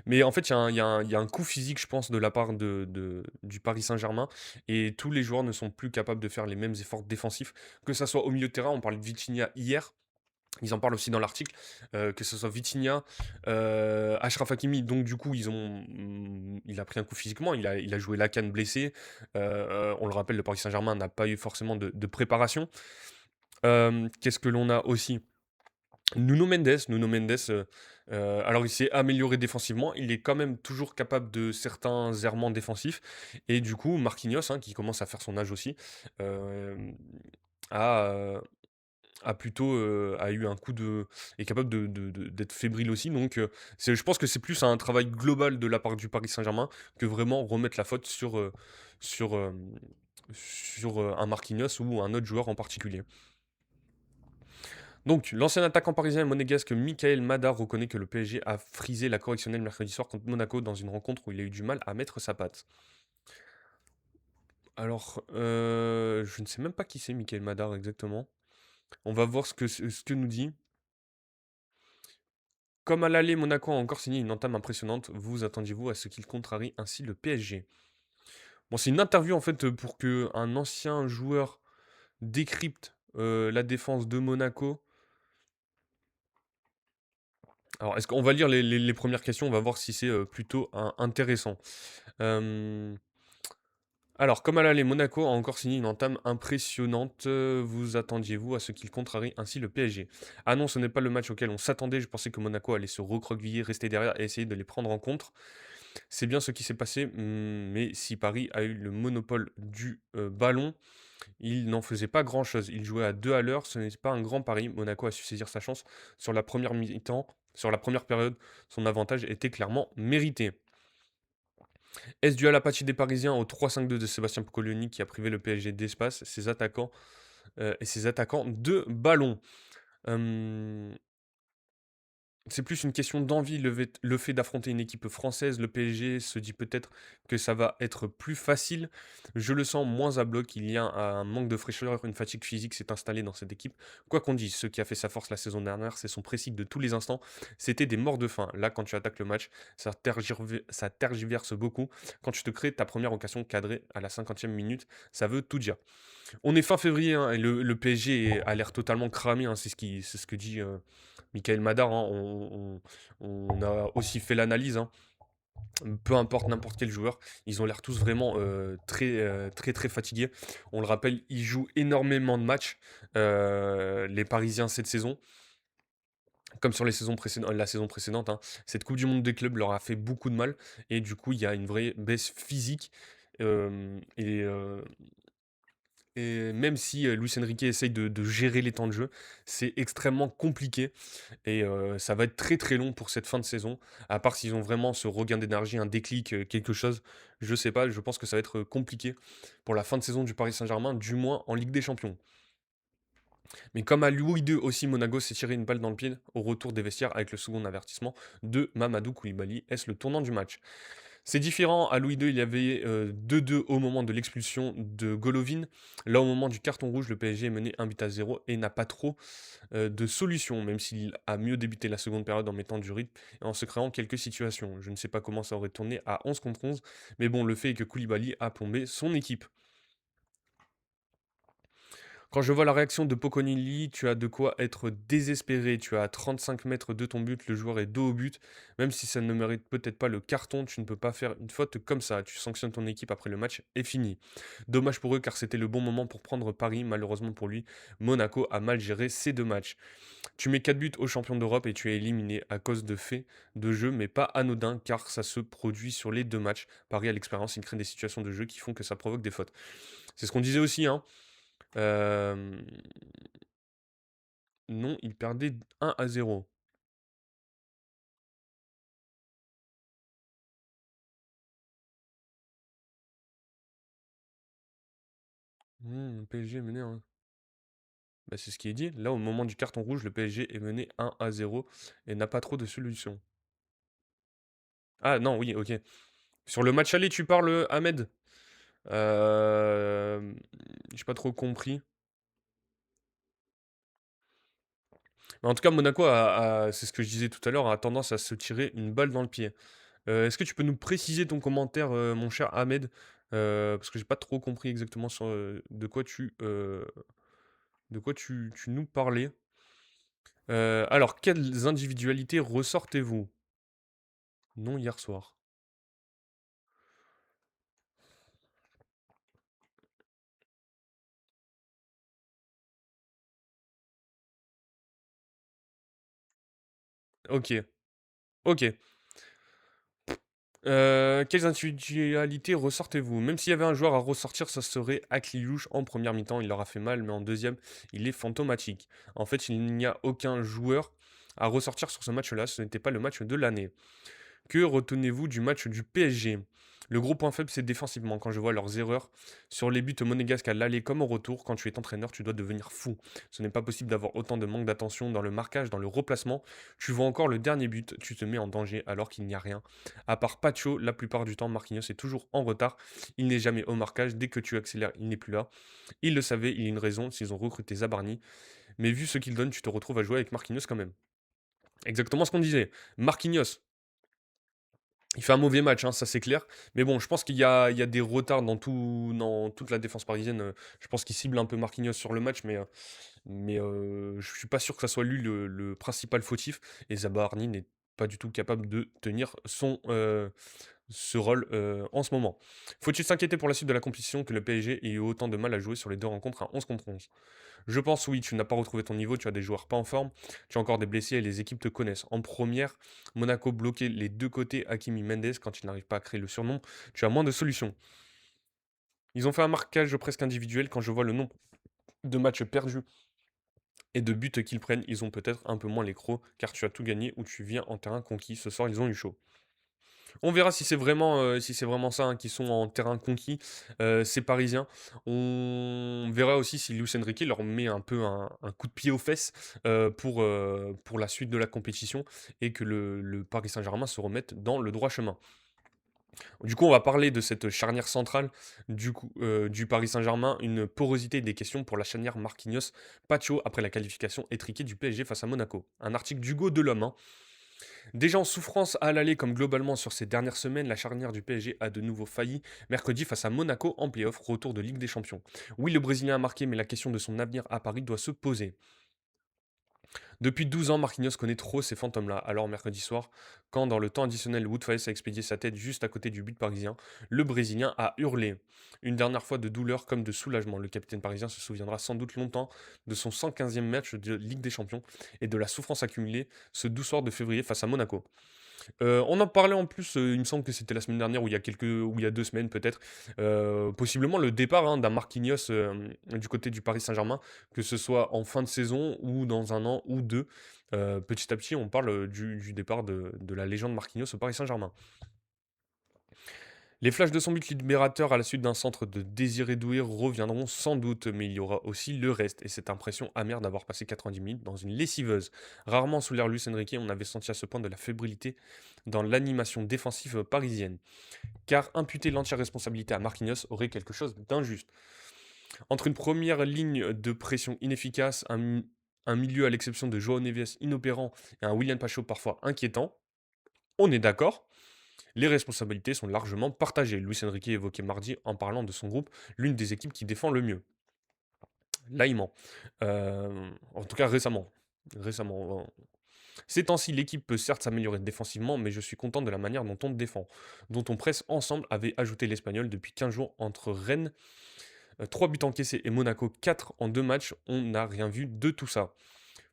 [SPEAKER 1] Mais en fait, il y a un coup physique, je pense, de la part du Paris Saint-Germain. Et tous les joueurs ne sont plus capables de faire les mêmes efforts défensifs. Que ça soit au milieu de terrain, on parlait de Vitinha hier. Ils en parlent aussi dans l'article, que ce soit Vitinha, Achraf Hakimi. Donc du coup, il a pris un coup physiquement. Il a joué la canne blessé. On le rappelle, le Paris Saint-Germain n'a pas eu forcément de préparation. Qu'est-ce que l'on a aussi? Nuno Mendes, alors il s'est amélioré défensivement, il est quand même toujours capable de certains errements défensifs. Et du coup, Marquinhos, hein, qui commence à faire son âge aussi, hem, a, a plutôt, a eu un coup de est capable d'être fébrile aussi. Donc, je pense que c'est plus un travail global de la part du Paris Saint-Germain que vraiment remettre la faute sur, un Marquinhos ou un autre joueur en particulier. Donc, l'ancien attaquant parisien et monégasque Michael Madar reconnaît que le PSG a frisé la correctionnelle mercredi soir contre Monaco dans une rencontre où il a eu du mal à mettre sa patte. Alors, je ne sais même pas qui c'est Michael Madar exactement. On va voir ce que nous dit. Comme à l'aller, Monaco a encore signé une entame impressionnante. Vous attendiez-vous à ce qu'il contrarie ainsi le PSG? Bon, c'est une interview en fait pour que un ancien joueur décrypte la défense de Monaco. Alors, est-ce qu'on va lire les premières questions? On va voir si c'est plutôt intéressant. Euh, Alors, comme à l'aller, Monaco a encore signé une entame impressionnante. Vous attendiez-vous à ce qu'il contrarie ainsi le PSG? Ah non, ce n'est pas le match auquel on s'attendait. Je pensais que Monaco allait se recroqueviller, rester derrière et essayer de les prendre en contre. C'est bien ce qui s'est passé, mais si Paris a eu le monopole du ballon, il n'en faisait pas grand-chose. Il jouait à 2 à l'heure, ce n'est pas un grand pari. Monaco a su saisir sa chance sur la première mi-temps, sur la première période. Son avantage était clairement mérité. Est-ce dû à l'apathie des Parisiens au 3-5-2 de Sébastien Poccolioni qui a privé le PSG d'espace, ses attaquants de ballon? Hem, c'est plus une question d'envie, le fait d'affronter une équipe française. Le PSG se dit peut-être que ça va être plus facile. Je le sens moins à bloc. Il y a un manque de fraîcheur, une fatigue physique s'est installée dans cette équipe. Quoi qu'on dise, ce qui a fait sa force la saison dernière, c'est son pressing de tous les instants. C'était des morts de faim. Là, quand tu attaques le match, ça tergiverse beaucoup. Quand tu te crées ta première occasion cadrée à la 50e minute, ça veut tout dire. On est fin février, hein, et le PSG a l'air totalement cramé, hein, c'est ce que dit Michael Madar, hein. On a aussi fait l'analyse, hein. Peu importe n'importe quel joueur, ils ont l'air tous vraiment très très fatigués. On le rappelle, ils jouent énormément de matchs, les Parisiens cette saison, comme sur la saison précédente, hein. Cette Coupe du Monde des clubs leur a fait beaucoup de mal et du coup, il y a une vraie baisse physique. euh, et, euh, et même si, Luis Enrique essaye de gérer les temps de jeu, c'est extrêmement compliqué et ça va être très, très long pour cette fin de saison. À part s'ils ont vraiment ce regain d'énergie, un déclic, quelque chose, je sais pas, je pense que ça va être, compliqué pour la fin de saison du Paris Saint-Germain, du moins en Ligue des Champions. Mais comme à Louis II aussi, Monaco s'est tiré une balle dans le pied au retour des vestiaires avec le second avertissement de Mamadou Koulibaly. Est-ce le tournant du match? C'est différent, à Louis II, il y avait 2-2 au moment de l'expulsion de Golovin. Là, au moment du carton rouge, le PSG est mené 1-0 et n'a pas trop de solutions, même s'il a mieux débuté la seconde période en mettant du rythme et en se créant quelques situations. Je ne sais pas comment ça aurait tourné à 11 contre 11, mais bon, le fait est que Koulibaly a plombé son équipe. Quand je vois la réaction de Poconili, tu as de quoi être désespéré. Tu as à 35 mètres de ton but, le joueur est dos au but. Même si ça ne mérite peut-être pas le carton, tu ne peux pas faire une faute comme ça. Tu sanctionnes ton équipe après le match est fini. Dommage pour eux car c'était le bon moment pour prendre Paris. Malheureusement pour lui, Monaco a mal géré ces deux matchs. Tu mets 4 buts aux champions d'Europe et tu es éliminé à cause de faits de jeu, mais pas anodin car ça se produit sur les deux matchs. Paris a l'expérience, il crée des situations de jeu qui font que ça provoque des fautes. C'est ce qu'on disait aussi, hein. Hem, non, il perdait 1-0. PSG est mené 1. Bah, c'est ce qui est dit. Là, au moment du carton rouge, le PSG est mené 1-0 et n'a pas trop de solutions. Ah non, oui, OK. Sur le match aller, tu parles, Ahmed? Hem, j'ai pas trop compris. Mais en tout cas, Monaco c'est ce que je disais tout à l'heure, a tendance à se tirer une balle dans le pied. Est-ce que tu peux nous préciser ton commentaire, mon cher Ahmed? Parce que j'ai pas trop compris exactement sur, de quoi tu nous parlais. Alors, quelles individualités ressortez-vous? Non hier soir. OK, OK. Quelles individualités ressortez-vous? Même s'il y avait un joueur à ressortir, ça serait Aklilouche en première mi-temps, il leur a fait mal, mais en deuxième, il est fantomatique. En fait, il n'y a aucun joueur à ressortir sur ce match-là, ce n'était pas le match de l'année. Que retenez-vous du match du PSG? Le gros point faible, c'est défensivement. Quand je vois leurs erreurs sur les buts monégasques à l'aller comme au retour, quand tu es entraîneur, tu dois devenir fou. Ce n'est pas possible d'avoir autant de manque d'attention dans le marquage, dans le replacement. Tu vois encore le dernier but, tu te mets en danger alors qu'il n'y a rien. À part Pacho, la plupart du temps, Marquinhos est toujours en retard. Il n'est jamais au marquage. Dès que tu accélères, il n'est plus là. Il le savait, il y a une raison, s'ils ont recruté Zabarni. Mais vu ce qu'il donne, tu te retrouves à jouer avec Marquinhos quand même. Exactement ce qu'on disait. Marquinhos, il fait un mauvais match, hein, ça c'est clair. Mais bon, je pense qu'il y a des retards dans toute la défense parisienne. Je pense qu'il cible un peu Marquinhos sur le match, mais je suis pas sûr que ça soit lui le principal fautif. Et Zabarni n'est pas du tout capable de tenir ce rôle en ce moment. Faut-il s'inquiéter pour la suite de la compétition que le PSG ait eu autant de mal à jouer sur les deux rencontres à 11 contre 11? Je pense oui, tu n'as pas retrouvé ton niveau, tu as des joueurs pas en forme, tu as encore des blessés et les équipes te connaissent. En première, Monaco bloquait les deux côtés Hakimi Mendes quand il n'arrive pas à créer le surnom, tu as moins de solutions. Ils ont fait un marquage presque individuel quand je vois le nombre de matchs perdus et de buts qu'ils prennent, ils ont peut-être un peu moins les crocs car tu as tout gagné ou tu viens en terrain conquis. Ce soir, ils ont eu chaud. On verra si c'est vraiment ça, hein, qui sont en terrain conquis, ces Parisiens. On verra aussi si Luis Enrique leur met un peu un coup de pied aux fesses, pour la suite de la compétition et que le Paris Saint-Germain se remette dans le droit chemin. Du coup, on va parler de cette charnière centrale du Paris Saint-Germain, une porosité des questions pour la charnière Marquinhos-Pacho après la qualification étriquée du PSG face à Monaco. Un article d'Hugo Delhomme, hein. Déjà en souffrance à l'aller comme globalement sur ces dernières semaines, la charnière du PSG a de nouveau failli mercredi face à Monaco en play-off, retour de Ligue des Champions. Oui, le Brésilien a marqué, mais la question de son avenir à Paris doit se poser. Depuis 12 ans, Marquinhos connaît trop ces fantômes-là. Alors mercredi soir, quand dans le temps additionnel, Woodface a expédié sa tête juste à côté du but parisien, le Brésilien a hurlé. Une dernière fois de douleur comme de soulagement. Le capitaine parisien se souviendra sans doute longtemps de son 115e match de Ligue des Champions et de la souffrance accumulée ce 12 soir de février face à Monaco. On en parlait en plus, il me semble que c'était la semaine dernière ou il y a 2 semaines peut-être, possiblement le départ, hein, d'un Marquinhos, du côté du Paris Saint-Germain, que ce soit en fin de saison ou dans un an ou 2. Petit à petit, on parle, du départ de la légende Marquinhos au Paris Saint-Germain. Les flashs de son but libérateur à la suite d'un centre de Désiré Doué reviendront sans doute, mais il y aura aussi le reste et cette impression amère d'avoir passé 90 minutes dans une lessiveuse. Rarement sous l'ère Luis Enrique, on avait senti à ce point de la fébrilité dans l'animation défensive parisienne, car imputer l'entière responsabilité à Marquinhos aurait quelque chose d'injuste. Entre une première ligne de pression inefficace, un milieu à l'exception de Joao Neves inopérant et un William Pacho parfois inquiétant, on est d'accord, les responsabilités sont largement partagées. Luis Enrique évoquait mardi en parlant de son groupe l'une des équipes qui défend le mieux. Là, il ment. En tout cas, récemment. Récemment. Ces temps-ci, l'équipe peut certes s'améliorer défensivement, mais je suis content de la manière dont on défend, dont on presse ensemble, avait ajouté l'Espagnol depuis 15 jours entre Rennes, 3 buts encaissés et Monaco 4 en 2 matchs. On n'a rien vu de tout ça.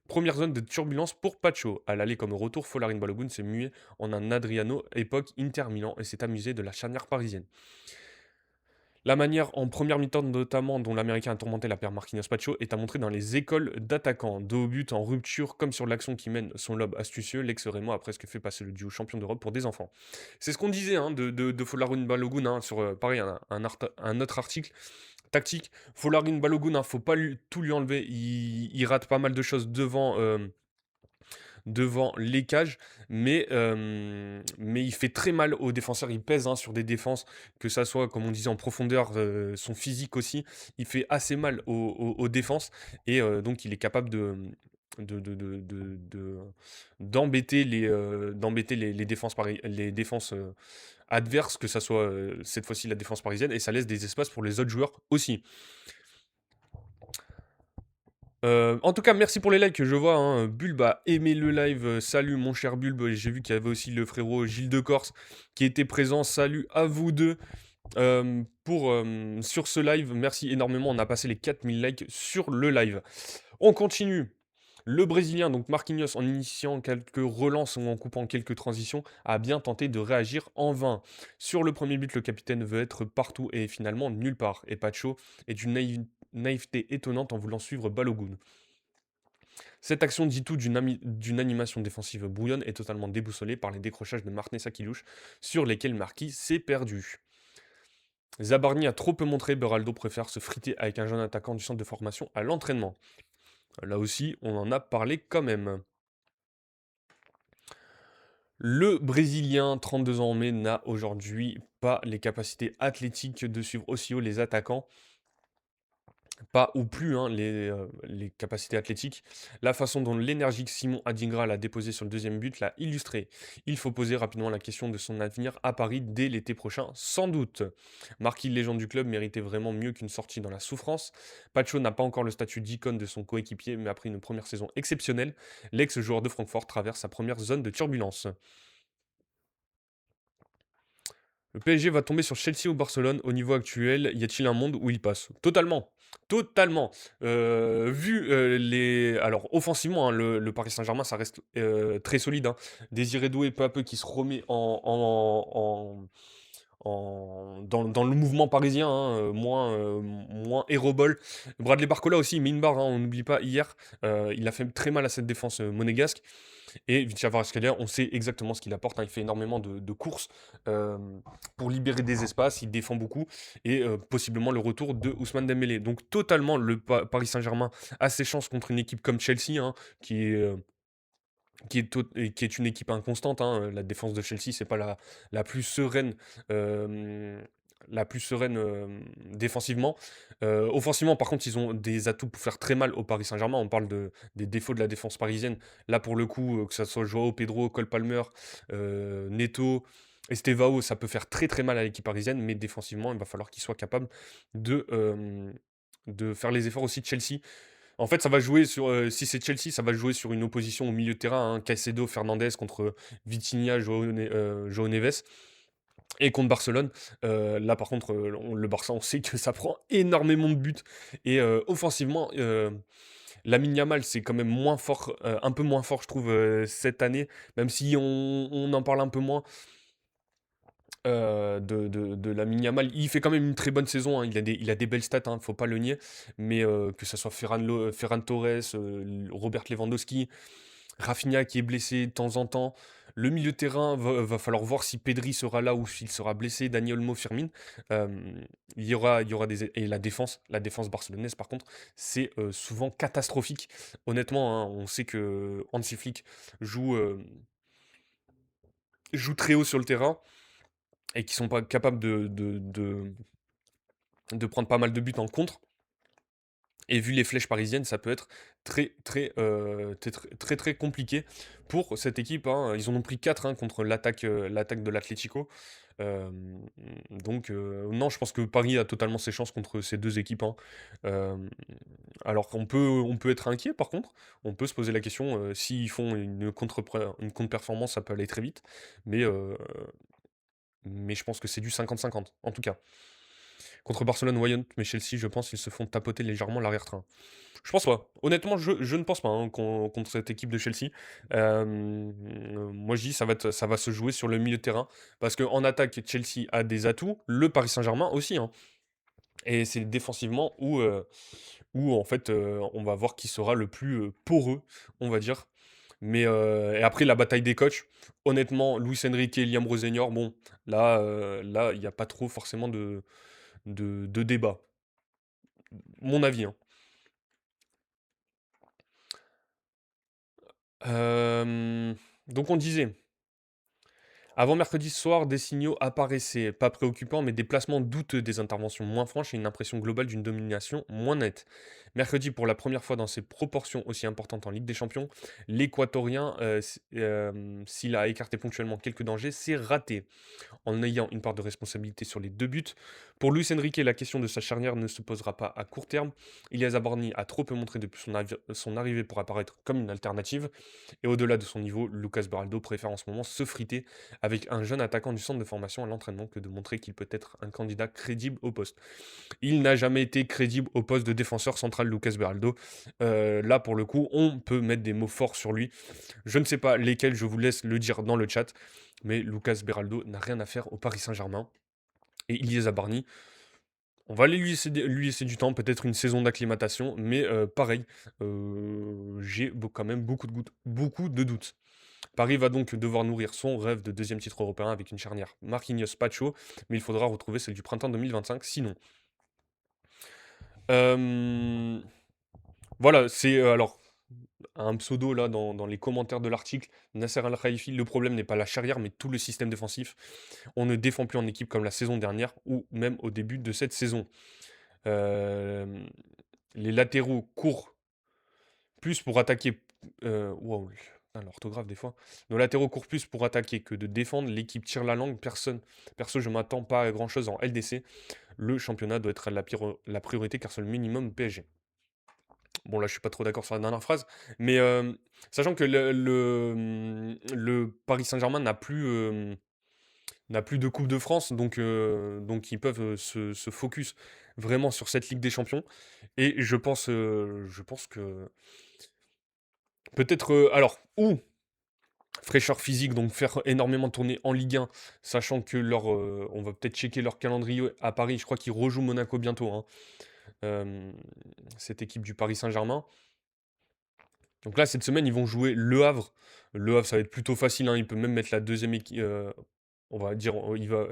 [SPEAKER 1] Première zone de turbulence pour Pacho. À l'aller comme au retour, Folarin Balogun s'est mué en un Adriano époque Inter Milan et s'est amusé de la charnière parisienne. La manière en première mi-temps notamment dont l'Américain a tourmenté la paire Marquinhos-Pacho est à montrer dans les écoles d'attaquants. Dos au but, en rupture, comme sur l'action qui mène son lob astucieux, l'ex-Rémo a presque fait passer le duo champion d'Europe pour des enfants. C'est ce qu'on disait, hein, de Folarin Balogun, hein, sur pareil, un autre article tactique. Folarin Balogun, hein, faut pas tout lui enlever, il rate pas mal de choses devant les cages, mais il fait très mal aux défenseurs, il pèse, hein, sur des défenses, que ça soit, comme on disait, en profondeur, son physique aussi, il fait assez mal aux défenses, et donc il est capable de d'embêter les défenses adverses, que ça soit cette fois-ci la défense parisienne, et ça laisse des espaces pour les autres joueurs aussi. En tout cas, merci pour les likes que je vois, hein. Bulbe a aimé le live. Salut mon cher Bulbe. J'ai vu qu'il y avait aussi le frérot Gilles de Corse qui était présent. Salut à vous deux sur ce live. Merci énormément. On a passé les 4000 likes sur le live. On continue. Le Brésilien, donc Marquinhos, en initiant quelques relances ou en coupant quelques transitions, a bien tenté de réagir en vain. Sur le premier but, le capitaine veut être partout et finalement nulle part. Et Pacho est d'une naïveté étonnante en voulant suivre Balogun. Cette action dit tout d'une animation défensive brouillonne et totalement déboussolée par les décrochages de Martinez Aquilouche sur lesquels Marquis s'est perdu. Zabarni a trop peu montré, Beraldo préfère se friter avec un jeune attaquant du centre de formation à l'entraînement. Là aussi, on en a parlé quand même. Le Brésilien, 32 ans en mai, n'a aujourd'hui pas les capacités athlétiques de suivre aussi haut les attaquants. Pas ou plus hein, les capacités athlétiques. La façon dont l'énergique Simon Adingra l'a déposé sur le deuxième but l'a illustré. Il faut poser rapidement la question de son avenir à Paris dès l'été prochain, sans doute. Marquis, légende du club, méritait vraiment mieux qu'une sortie dans la souffrance. Pacho n'a pas encore le statut d'icône de son coéquipier, mais après une première saison exceptionnelle, l'ex-joueur de Francfort traverse sa première zone de turbulence. Le PSG va tomber sur Chelsea ou Barcelone au niveau actuel. Y a-t-il un monde où il passe? Totalement. Totalement. Vu les. Alors, offensivement, hein, le Paris Saint-Germain, ça reste très solide, hein. Désiré Doué, peu à peu, qui se remet dans le mouvement parisien, hein, moins aérobol. Bradley Barcola aussi, il met une barre, hein, on n'oublie pas hier. Il a fait très mal à cette défense monégasque. Et Vitinha Kvaratskhelia, on sait exactement ce qu'il apporte, hein. Il fait énormément de courses euh, pour libérer des espaces, il défend beaucoup, et possiblement le retour de Ousmane Dembélé. Donc totalement, le Paris Saint-Germain a ses chances contre une équipe comme Chelsea, hein, qui est une équipe inconstante, hein. La défense de Chelsea, c'est pas la plus sereine. euh, la plus sereine défensivement. Offensivement, par contre, ils ont des atouts pour faire très mal au Paris Saint-Germain. On parle des défauts de la défense parisienne. Là, pour le coup, que ce soit Joao Pedro, Cole Palmer, Neto, Estevao, ça peut faire très très mal à l'équipe parisienne, mais défensivement, il va falloir qu'ils soient capables de faire les efforts aussi de Chelsea. En fait, ça va jouer sur. Si c'est Chelsea, ça va jouer sur une opposition au milieu de terrain, hein, Caicedo, Fernandez contre Vitinha, João Neves. Et contre Barcelone, là par contre, le Barça, on sait que ça prend énormément de buts. Et offensivement, Lamine Yamal, c'est quand même moins fort, un peu moins fort, je trouve, cette année, même si on en parle un peu moins de Lamine Yamal. Il fait quand même une très bonne saison, hein. Il a des belles stats, hein, faut pas le nier. Mais que ce soit Ferran Torres, Robert Lewandowski, Rafinha qui est blessé de temps en temps. Le milieu de terrain, va falloir voir si Pedri sera là ou s'il sera blessé. Dani Olmo, Firmin. Euh, il y aura des. Et la défense barcelonaise, par contre, c'est souvent catastrophique. Honnêtement, hein, on sait que Hansi Flick joue, joue très haut sur le terrain et qui sont pas capables de prendre pas mal de buts en contre. Et vu les flèches parisiennes, ça peut être très compliqué pour cette équipe, hein. Ils en ont pris 4 contre l'attaque de l'Atlético. Euh, donc non, je pense que Paris a totalement ses chances contre ces deux équipes, hein. Euh, alors on peut être inquiet par contre. On peut se poser la question, s'ils font une contre-performance, ça peut aller très vite. Mais, euh, mais je pense que c'est du 50-50, en tout cas. Contre Barcelone, Wyon, mais Chelsea, je pense qu'ils se font tapoter légèrement l'arrière-train. Je pense pas. Honnêtement, je ne pense pas, hein, contre cette équipe de Chelsea. Moi, je dis ça va se jouer sur le milieu de terrain. Parce qu'en attaque, Chelsea a des atouts. Le Paris Saint-Germain aussi, hein. Et c'est défensivement où en fait, on va voir qui sera le plus poreux, on va dire. Mais et après, la bataille des coachs. Honnêtement, Luis Enrique et Liam Rosenior, bon, là, il n'y a pas trop forcément de débat. Mon avis, hein. Donc on disait, Avant mercredi soir, des signaux apparaissaient, pas préoccupants, mais des placements douteux, des interventions moins franches et une impression globale d'une domination moins nette. Mercredi, pour la première fois dans ses proportions aussi importantes en Ligue des Champions, l'Équatorien, s'il a écarté ponctuellement quelques dangers, s'est raté en ayant une part de responsabilité sur les 2 buts. Pour Luis Enrique, la question de sa charnière ne se posera pas à court terme. Ilias Zabarni a trop peu montré depuis son arrivée pour apparaître comme une alternative. Et au-delà de son niveau, Lucas Beraldo préfère en ce moment se friter avec un jeune attaquant du centre de formation à l'entraînement que de montrer qu'il peut être un candidat crédible au poste. Il n'a jamais été crédible au poste de défenseur central Lucas Beraldo. Là, pour le coup, on peut mettre des mots forts sur lui. Je ne sais pas lesquels, je vous laisse le dire dans le chat. Mais Lucas Beraldo n'a rien à faire au Paris Saint-Germain. Et Ilias Zabarni, on va aller lui laisser du temps, peut-être une saison d'acclimatation, mais pareil, j'ai quand même beaucoup de doutes. Paris va donc devoir nourrir son rêve de deuxième titre européen avec une charnière Marquinhos-Pacho, mais il faudra retrouver celle du printemps 2025, sinon. Euh, voilà, c'est alors un pseudo là dans les commentaires de l'article, Nasser Al-Khelaifi, le problème n'est pas la charrière, mais tout le système défensif. On ne défend plus en équipe comme la saison dernière, ou même au début de cette saison. Euh, les latéraux courent plus pour attaquer. Wow, putain, l'orthographe des fois. Nos latéraux courent plus pour attaquer que de défendre. L'équipe tire la langue. Perso, je m'attends pas à grand chose en LDC. Le championnat doit être la priorité car c'est le minimum PSG. Bon, là, je suis pas trop d'accord sur la dernière phrase, mais sachant que le Paris Saint-Germain n'a plus de Coupe de France, donc ils peuvent se focus vraiment sur cette Ligue des Champions. Et je pense que peut-être, alors, ou fraîcheur physique, donc faire énormément tourner en Ligue 1, sachant que on va peut-être checker leur calendrier à Paris. Je crois qu'ils rejouent Monaco bientôt, hein, euh, cette équipe du Paris Saint-Germain. Donc là, cette semaine, ils vont jouer Le Havre. Le Havre, ça va être plutôt facile, hein. Il peut même mettre la deuxième équipe. On va dire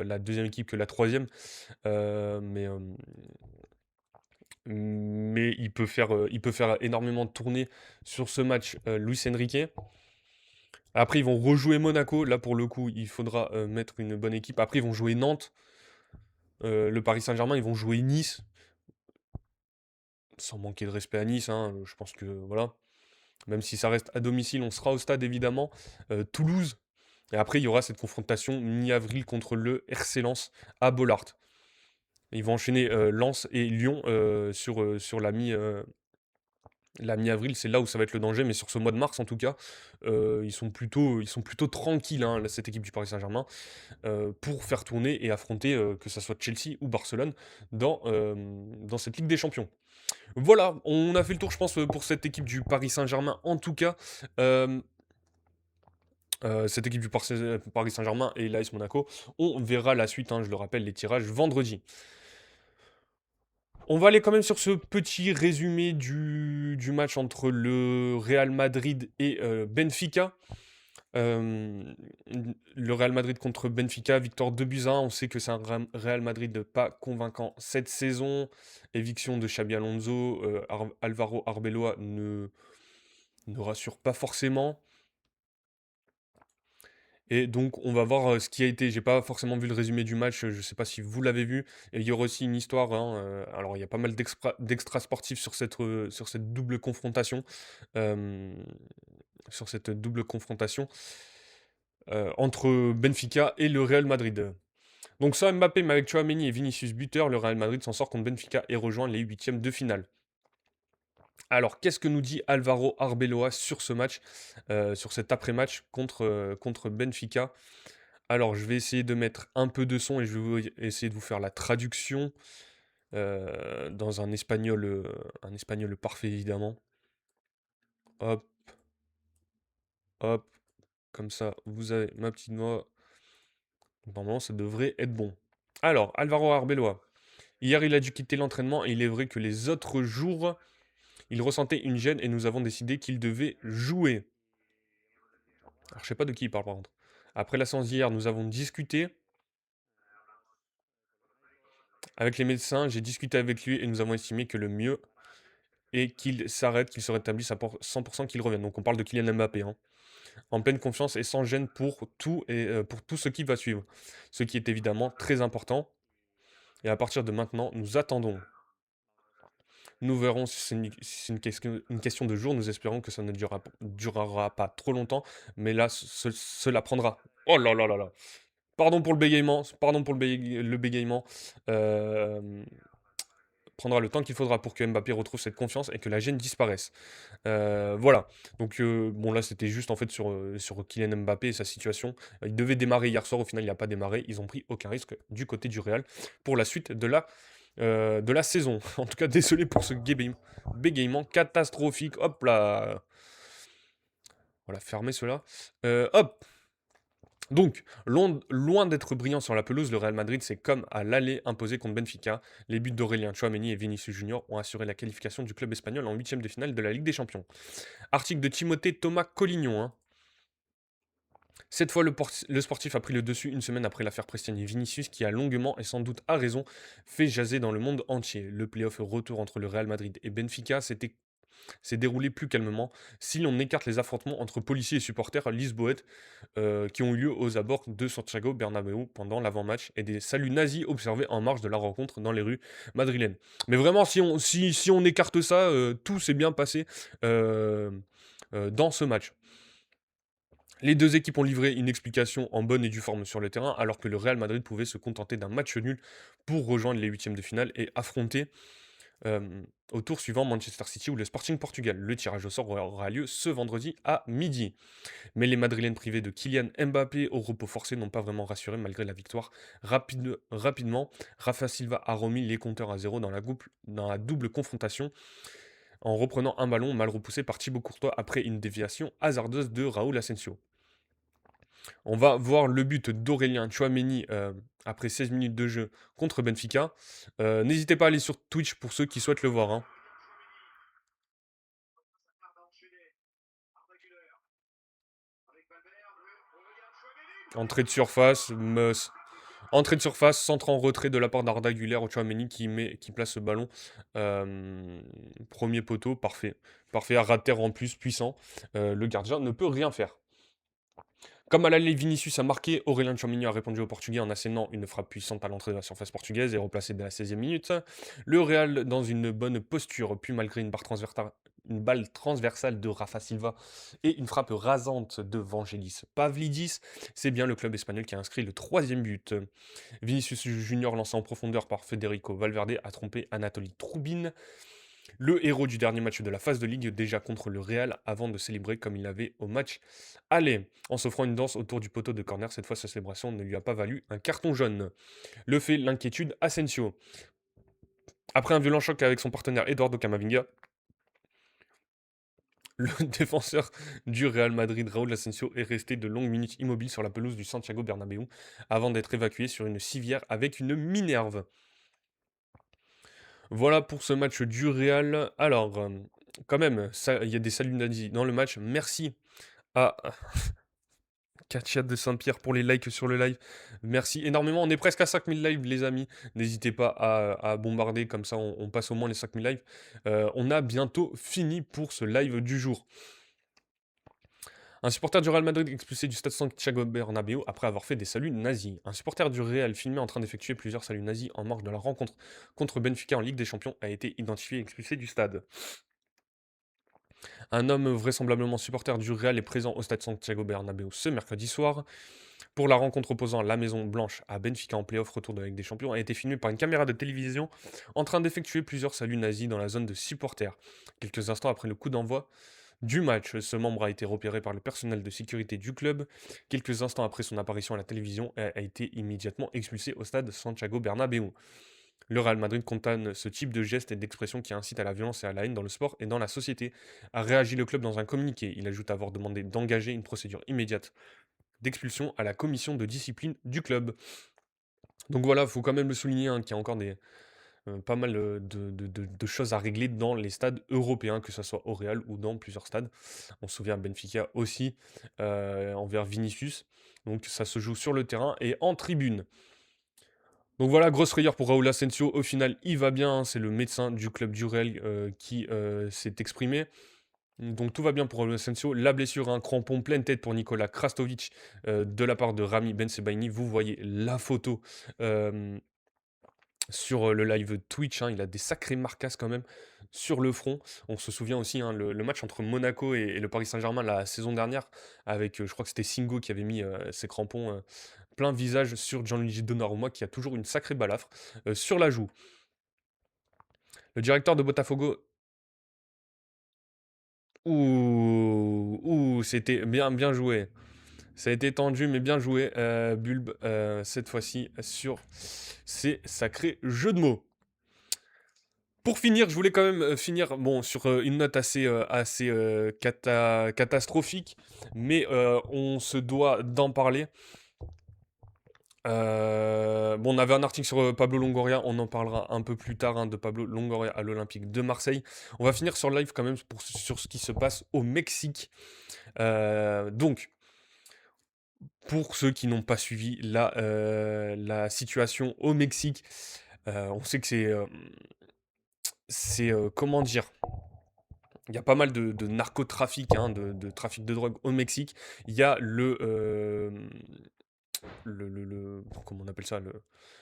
[SPEAKER 1] la deuxième équipe que la troisième. Euh, mais, euh, mais il peut faire énormément tourner sur ce match Luis Enrique. Après, ils vont rejouer Monaco. Là, pour le coup, il faudra mettre une bonne équipe. Après, ils vont jouer Nantes. Le Paris Saint-Germain, ils vont jouer Nice. Sans manquer de respect à Nice, hein, je pense que voilà. Même si ça reste à domicile, on sera au stade évidemment. Toulouse. Et après, il y aura cette confrontation mi-avril contre le RC Lens à Bollard. Ils vont enchaîner Lens et Lyon sur la mi-avril, c'est là où ça va être le danger, mais sur ce mois de mars en tout cas, ils sont plutôt tranquilles, hein, cette équipe du Paris Saint-Germain, pour faire tourner et affronter, que ça soit Chelsea ou Barcelone, dans cette Ligue des Champions. Voilà, on a fait le tour, je pense, pour cette équipe du Paris Saint-Germain. En tout cas, cette équipe du Paris Saint-Germain et l'AS Monaco, on verra la suite, hein, je le rappelle, les tirages vendredi. On va aller quand même sur ce petit résumé du match entre le Real Madrid et Benfica. Euh, le Real Madrid contre Benfica, victoire 2-1. On sait que c'est un Real Madrid pas convaincant cette saison. Éviction de Xabi Alonso, Alvaro Arbeloa ne rassure pas forcément. Et donc, on va voir ce qui a été. J'ai pas forcément vu le résumé du match, je sais pas si vous l'avez vu. Et il y aura aussi une histoire, hein, alors il y a pas mal d'extra sportifs sur cette double confrontation. euh, sur cette double confrontation entre Benfica et le Real Madrid. Donc ça, Mbappé, mais avec Tchouaméni et Vinicius buteur, le Real Madrid s'en sort contre Benfica et rejoint les huitièmes de finale. Alors, qu'est-ce que nous dit Alvaro Arbeloa sur ce match, sur cet après-match contre Benfica? Alors, je vais essayer de mettre un peu de son et je vais essayer de vous faire la traduction dans un espagnol parfait évidemment. Hop, hop, comme ça, vous avez ma petite voix. Normalement, ça devrait être bon. Alors, Alvaro Arbeloa. Hier, il a dû quitter l'entraînement et il est vrai que les autres jours, il ressentait une gêne et nous avons décidé qu'il devait jouer. Alors, je sais pas de qui il parle par contre. Après la séance d'hier, nous avons discuté avec les médecins. J'ai discuté avec lui et nous avons estimé que le mieux et qu'il s'arrête, qu'il se rétablisse à 100%, qu'il revienne. Donc on parle de Kylian Mbappé, hein, en pleine confiance et sans gêne pour tout ce qui va suivre. Ce qui est évidemment très important. Et à partir de maintenant, nous attendons. Nous verrons si c'est une question de jour. Nous espérons que ça ne durera pas trop longtemps. Mais là, cela prendra. Oh là là là là. Pardon pour le bégaiement. Pardon pour le bégaiement. Euh, Prendra le temps qu'il faudra pour que Mbappé retrouve cette confiance et que la gêne disparaisse. Voilà. Donc, bon, là, c'était juste en fait sur Kylian Mbappé et sa situation. Il devait démarrer hier soir. Au final, il n'a pas démarré. Ils ont pris aucun risque du côté du Real pour la suite de la saison. En tout cas, désolé pour ce bégaiement catastrophique. Hop là. Voilà, fermez cela. Hop. Donc, loin d'être brillant sur la pelouse, le Real Madrid s'est comme à l'aller imposé contre Benfica. Les buts d'Aurélien Tchouaméni et Vinicius Junior ont assuré la qualification du club espagnol en huitième de finale de la Ligue des Champions. Article de Timothée Thomas Collignon, hein. Cette fois, le sportif a pris le dessus une semaine après l'affaire Prestiani Vinicius, qui a longuement et sans doute à raison fait jaser dans le monde entier. Le playoff retour entre le Real Madrid et Benfica s'est déroulé plus calmement si l'on écarte les affrontements entre policiers et supporters lisboètes qui ont eu lieu aux abords de Santiago Bernabéu pendant l'avant-match et des saluts nazis observés en marge de la rencontre dans les rues madrilènes. Mais vraiment, si on écarte ça, tout s'est bien passé dans ce match. Les deux équipes ont livré une explication en bonne et due forme sur le terrain, alors que le Real Madrid pouvait se contenter d'un match nul pour rejoindre les huitièmes de finale et affronter au tour suivant Manchester City ou le Sporting Portugal. Le tirage au sort aura lieu ce vendredi à midi. Mais les Madrilènes privés de Kylian Mbappé au repos forcé n'ont pas vraiment rassuré malgré la victoire. Rapidement, Rafa Silva a remis les compteurs à zéro dans la double confrontation en reprenant un ballon mal repoussé par Thibaut Courtois après une déviation hasardeuse de Raúl Asensio. On va voir le but d'Aurélien Tchouaméni après 16 minutes de jeu contre Benfica. N'hésitez pas à aller sur Twitch pour ceux qui souhaitent le voir, hein. Entrée de surface, entrée de surface, centre en retrait de la part d'Arda Güler au Tchouaméni qui place ce ballon. Premier poteau, parfait. Parfait, à ras de terre en plus, puissant. Le gardien ne peut rien faire. Comme à l'aller, Vinicius a marqué, Aurélien Tchouaméni a répondu au Portugais en assénant une frappe puissante à l'entrée de la surface portugaise et replacée dès la 16e minute. Le Real dans une bonne posture, puis malgré une balle transversale de Rafa Silva et une frappe rasante de Vangelis Pavlidis, c'est bien le club espagnol qui a inscrit le troisième but. Vinicius Junior lancé en profondeur par Federico Valverde a trompé Anatoly Troubine, le héros du dernier match de la phase de ligue déjà contre le Real avant de célébrer comme il l'avait au match aller. En s'offrant une danse autour du poteau de corner, cette fois sa célébration ne lui a pas valu un carton jaune. Le fait l'inquiétude Asensio. Après un violent choc avec son partenaire Eduardo Camavinga, le défenseur du Real Madrid, Raúl Asensio, est resté de longues minutes immobile sur la pelouse du Santiago Bernabéu avant d'être évacué sur une civière avec une minerve. Voilà pour ce match du Real. Alors, quand même, il y a des saluts nazis dans le match. Merci à Katia de Saint-Pierre pour les likes sur le live. Merci énormément. On est presque à 5000 lives, les amis. N'hésitez pas à bombarder, comme ça on passe au moins les 5000 lives. On a bientôt fini pour ce live du jour. Un supporter du Real Madrid expulsé du stade Santiago Bernabéu après avoir fait des saluts nazis. Un supporter du Real filmé en train d'effectuer plusieurs saluts nazis en marge de la rencontre contre Benfica en Ligue des Champions a été identifié et expulsé du stade. Un homme vraisemblablement supporter du Real est présent au stade Santiago Bernabéu ce mercredi soir. Pour la rencontre opposant la Maison Blanche à Benfica en play-off retour de la Ligue des Champions, a été filmé par une caméra de télévision en train d'effectuer plusieurs saluts nazis dans la zone de supporters. Quelques instants après le coup d'envoi du match, ce membre a été repéré par le personnel de sécurité du club. Quelques instants après son apparition à la télévision, a été immédiatement expulsé au stade Santiago Bernabéu. Le Real Madrid condamne ce type de geste et d'expression qui incite à la violence et à la haine dans le sport et dans la société. A réagi le club dans un communiqué. Il ajoute avoir demandé d'engager une procédure immédiate d'expulsion à la commission de discipline du club. Donc voilà, il faut quand même le souligner, hein, qu'il y a encore pas mal de choses à régler dans les stades européens, que ce soit au Real ou dans plusieurs stades. On se souvient à Benfica aussi, envers Vinicius. Donc ça se joue sur le terrain et en tribune. Donc voilà, grosse frayeur pour Raúl Asensio. Au final, il va bien, hein, c'est le médecin du club du Real qui s'est exprimé. Donc tout va bien pour Raúl Asensio. La blessure, un crampon pleine tête pour Nicolas Krastovic de la part de Rami Bensebaini. Vous voyez la photo euh, sur le live Twitch, hein, il a des sacrés marcasses quand même sur le front. On se souvient aussi, hein, le match entre Monaco et le Paris Saint-Germain la saison dernière, avec je crois que c'était Singo qui avait mis ses crampons plein visage sur Gianluigi Donnarumma, qui a toujours une sacrée balafre sur la joue. Le directeur de Botafogo, ouh, c'était bien, bien joué. Ça a été tendu, mais bien joué, Bulbe, cette fois-ci, sur ces sacrés jeux de mots. Pour finir, je voulais quand même finir bon, sur une note assez catastrophique, mais on se doit d'en parler. Bon, on avait un article sur Pablo Longoria, on en parlera un peu plus tard, hein, de Pablo Longoria à l'Olympique de Marseille. On va finir sur le live quand même sur ce qui se passe au Mexique. Donc, pour ceux qui n'ont pas suivi la situation au Mexique, on sait que c'est comment dire, il y a pas mal de narcotrafic, hein, de trafic de drogue au Mexique. Il y a comment on appelle ça,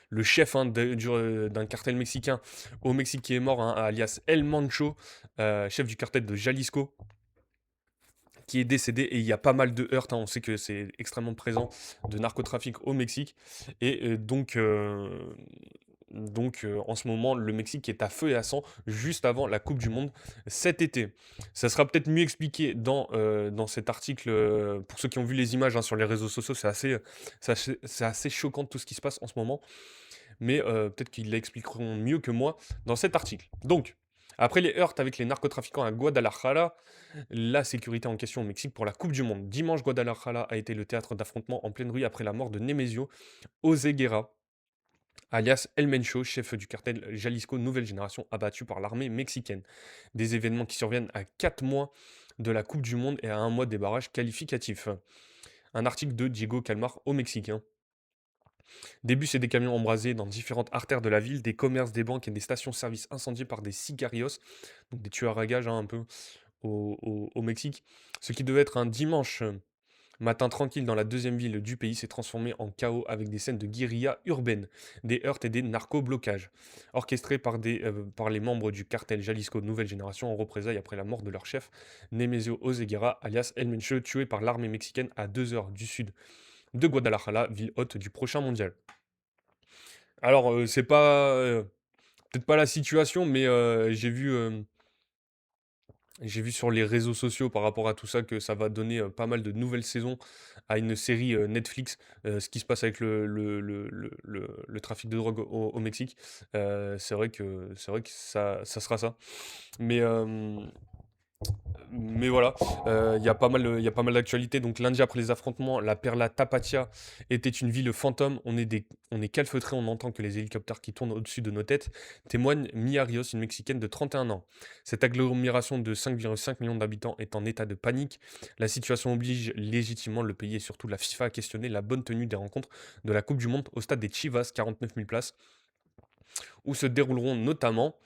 [SPEAKER 1] le chef, hein, d'un cartel mexicain au Mexique qui est mort, hein, alias El Mancho, chef du cartel de Jalisco, qui est décédé. Et il y a pas mal de heurts, hein, on sait que c'est extrêmement présent de narcotrafic au Mexique. Et en ce moment, le Mexique est à feu et à sang juste avant la Coupe du Monde cet été. Ça sera peut-être mieux expliqué dans cet article pour ceux qui ont vu les images, hein, sur les réseaux sociaux. C'est assez choquant tout ce qui se passe en ce moment. Mais peut-être qu'ils l'expliqueront mieux que moi dans cet article. Donc, après les heurts avec les narcotrafiquants à Guadalajara, la sécurité en question au Mexique pour la Coupe du Monde. Dimanche, Guadalajara a été le théâtre d'affrontements en pleine rue après la mort de Nemesio Oseguera, alias El Mencho, chef du cartel Jalisco Nouvelle Génération, abattu par l'armée mexicaine. Des événements qui surviennent à 4 mois de la Coupe du Monde et à un mois des barrages qualificatifs. Un article de Diego Calmar au Mexique, hein. Des bus et des camions embrasés dans différentes artères de la ville, des commerces, des banques et des stations-service incendiées par des sicarios, donc des tueurs à gages, hein, un peu au Mexique. Ce qui devait être un dimanche matin tranquille dans la deuxième ville du pays s'est transformé en chaos avec des scènes de guérilla urbaine, des heurts et des narco-blocages, orchestrés par les membres du cartel Jalisco Nouvelle Génération en représailles après la mort de leur chef, Nemesio Oseguera, alias El Mencho, tué par l'armée mexicaine à 2 heures du sud de Guadalajara, ville hôte du prochain mondial. Alors, c'est pas, peut-être pas la situation, mais j'ai vu sur les réseaux sociaux par rapport à tout ça que ça va donner pas mal de nouvelles saisons à une série Netflix, ce qui se passe avec le trafic de drogue au Mexique. C'est vrai que ça sera ça. Mais, mais voilà, il y a pas mal d'actualités. Donc lundi après les affrontements, la Perla Tapatia était une ville fantôme. On est calfeutrés, on entend que les hélicoptères qui tournent au-dessus de nos têtes, témoigne Mia Rios, une Mexicaine de 31 ans. Cette agglomération de 5,5 millions d'habitants est en état de panique. La situation oblige légitimement le pays et surtout la FIFA à questionner la bonne tenue des rencontres de la Coupe du Monde au stade des Chivas, 49 000 places, où se dérouleront notamment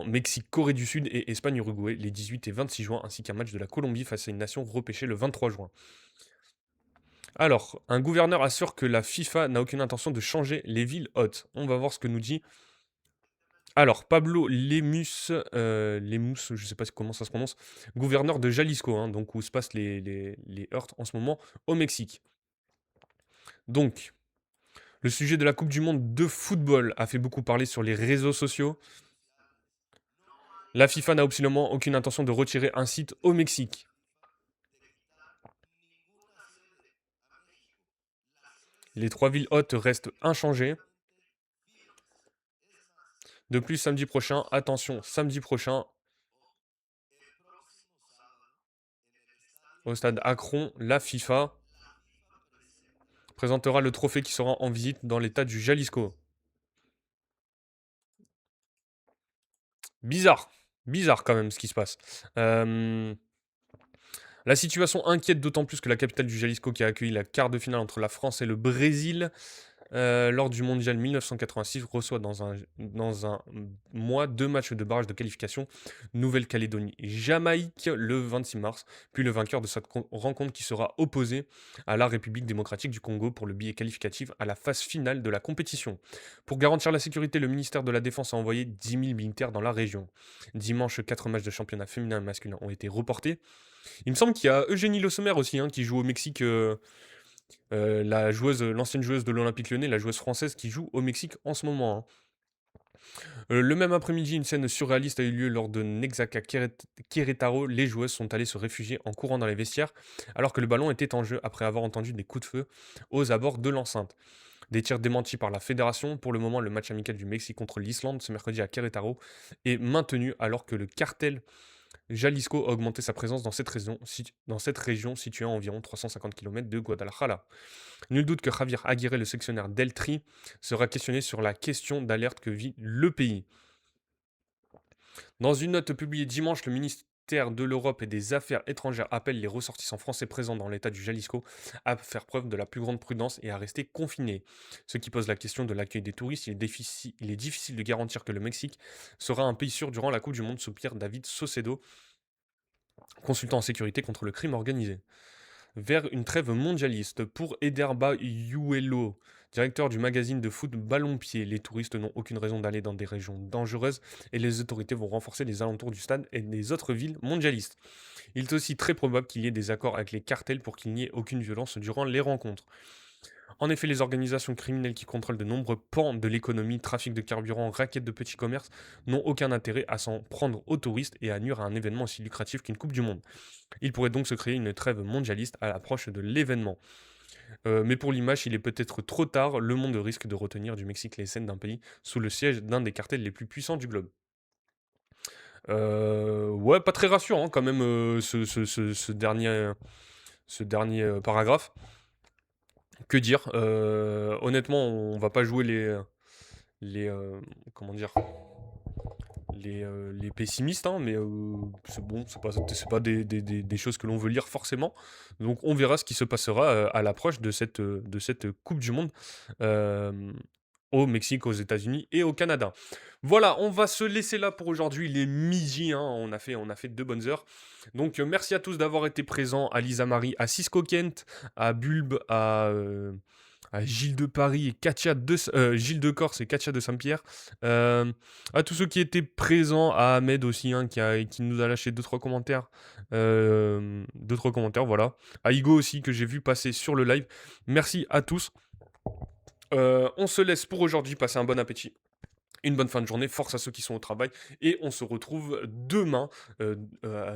[SPEAKER 1] Mexique, Corée du Sud et Espagne-Uruguay les 18 et 26 juin, ainsi qu'un match de la Colombie face à une nation repêchée le 23 juin. Alors, un gouverneur assure que la FIFA n'a aucune intention de changer les villes hôtes. On va voir ce que nous dit. Alors, Pablo Lemus, je ne sais pas comment ça se prononce, gouverneur de Jalisco, hein, donc où se passent les heurts en ce moment au Mexique. Donc, le sujet de la Coupe du Monde de football a fait beaucoup parler sur les réseaux sociaux. La FIFA n'a absolument aucune intention de retirer un site au Mexique. Les 3 villes hôtes restent inchangées. De plus, samedi prochain, attention, samedi prochain, au stade Akron, la FIFA présentera le trophée qui sera en visite dans l'état du Jalisco. Bizarre, bizarre quand même ce qui se passe. La situation inquiète d'autant plus que la capitale du Jalisco, qui a accueilli la quart de finale entre la France et le Brésil, lors du mondial 1986, reçoit dans un mois 2 matchs de barrage de qualification, Nouvelle-Calédonie et Jamaïque le 26 mars, puis le vainqueur de cette rencontre qui sera opposé à la République démocratique du Congo pour le billet qualificatif à la phase finale de la compétition. Pour garantir la sécurité, le ministère de la Défense a envoyé 10 000 militaires dans la région. Dimanche, 4 matchs de championnat féminin et masculin ont été reportés. Il me semble qu'il y a Eugénie Le Sommer aussi, hein, qui joue au Mexique, l'ancienne joueuse de l'Olympique Lyonnais, la joueuse française qui joue au Mexique en ce moment, hein. Le même après-midi, une scène surréaliste a eu lieu lors de Nexaca Querétaro. Les joueuses sont allées se réfugier en courant dans les vestiaires alors que le ballon était en jeu après avoir entendu des coups de feu aux abords de l'enceinte. Des tirs démentis par la fédération. Pour le moment, le match amical du Mexique contre l'Islande ce mercredi à Querétaro est maintenu alors que le cartel Jalisco a augmenté sa présence dans cette région située à environ 350 km de Guadalajara. Nul doute que Javier Aguirre, le sectionnaire d'El Tri, sera questionné sur la question d'alerte que vit le pays. Dans une note publiée dimanche, le ministère de l'Europe et des Affaires étrangères appelle les ressortissants français présents dans l'état du Jalisco à faire preuve de la plus grande prudence et à rester confinés. Ce qui pose la question de l'accueil des touristes. Il est difficile de garantir que le Mexique sera un pays sûr durant la Coupe du Monde, soupire David Saucedo, consultant en sécurité contre le crime organisé. Vers une trêve mondialiste. Pour Ederba Yuelo, directeur du magazine de foot Ballon-Pied, les touristes n'ont aucune raison d'aller dans des régions dangereuses et les autorités vont renforcer les alentours du stade et des autres villes mondialistes. Il est aussi très probable qu'il y ait des accords avec les cartels pour qu'il n'y ait aucune violence durant les rencontres. En effet, les organisations criminelles qui contrôlent de nombreux pans de l'économie, trafic de carburant, raquettes de petits commerces, n'ont aucun intérêt à s'en prendre aux touristes et à nuire à un événement aussi lucratif qu'une Coupe du Monde. Il pourrait donc se créer une trêve mondialiste à l'approche de l'événement. Mais pour l'image, il est peut-être trop tard, le monde risque de retenir du Mexique les scènes d'un pays sous le siège d'un des cartels les plus puissants du globe. Ouais, pas très rassurant quand même ce dernier paragraphe. Que dire? Honnêtement, on va pas jouer les comment dire? Les pessimistes, hein, mais c'est bon, c'est pas des choses que l'on veut lire forcément. Donc on verra ce qui se passera à l'approche de cette Coupe du Monde euh, au Mexique, aux États-Unis et au Canada. Voilà, on va se laisser là pour aujourd'hui. Il est midi, hein, on a fait 2 bonnes heures. Donc merci à tous d'avoir été présents, à Lisa Marie, à Cisco Kent, à Bulbe, à Gilles de Paris et Gilles de Corse et Katia de Saint-Pierre. Euh, à tous ceux qui étaient présents, à Ahmed aussi, hein, qui nous a lâché 2-3 commentaires. 2-3 commentaires, voilà. À Igo aussi, que j'ai vu passer sur le live. Merci à tous. On se laisse pour aujourd'hui. Passer un bon appétit. Une bonne fin de journée, force à ceux qui sont au travail. Et on se retrouve demain, à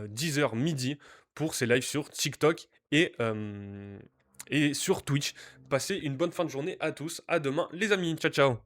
[SPEAKER 1] 10h midi, pour ces lives sur TikTok et sur Twitch. Passez une bonne fin de journée à tous. À demain, les amis. Ciao, ciao.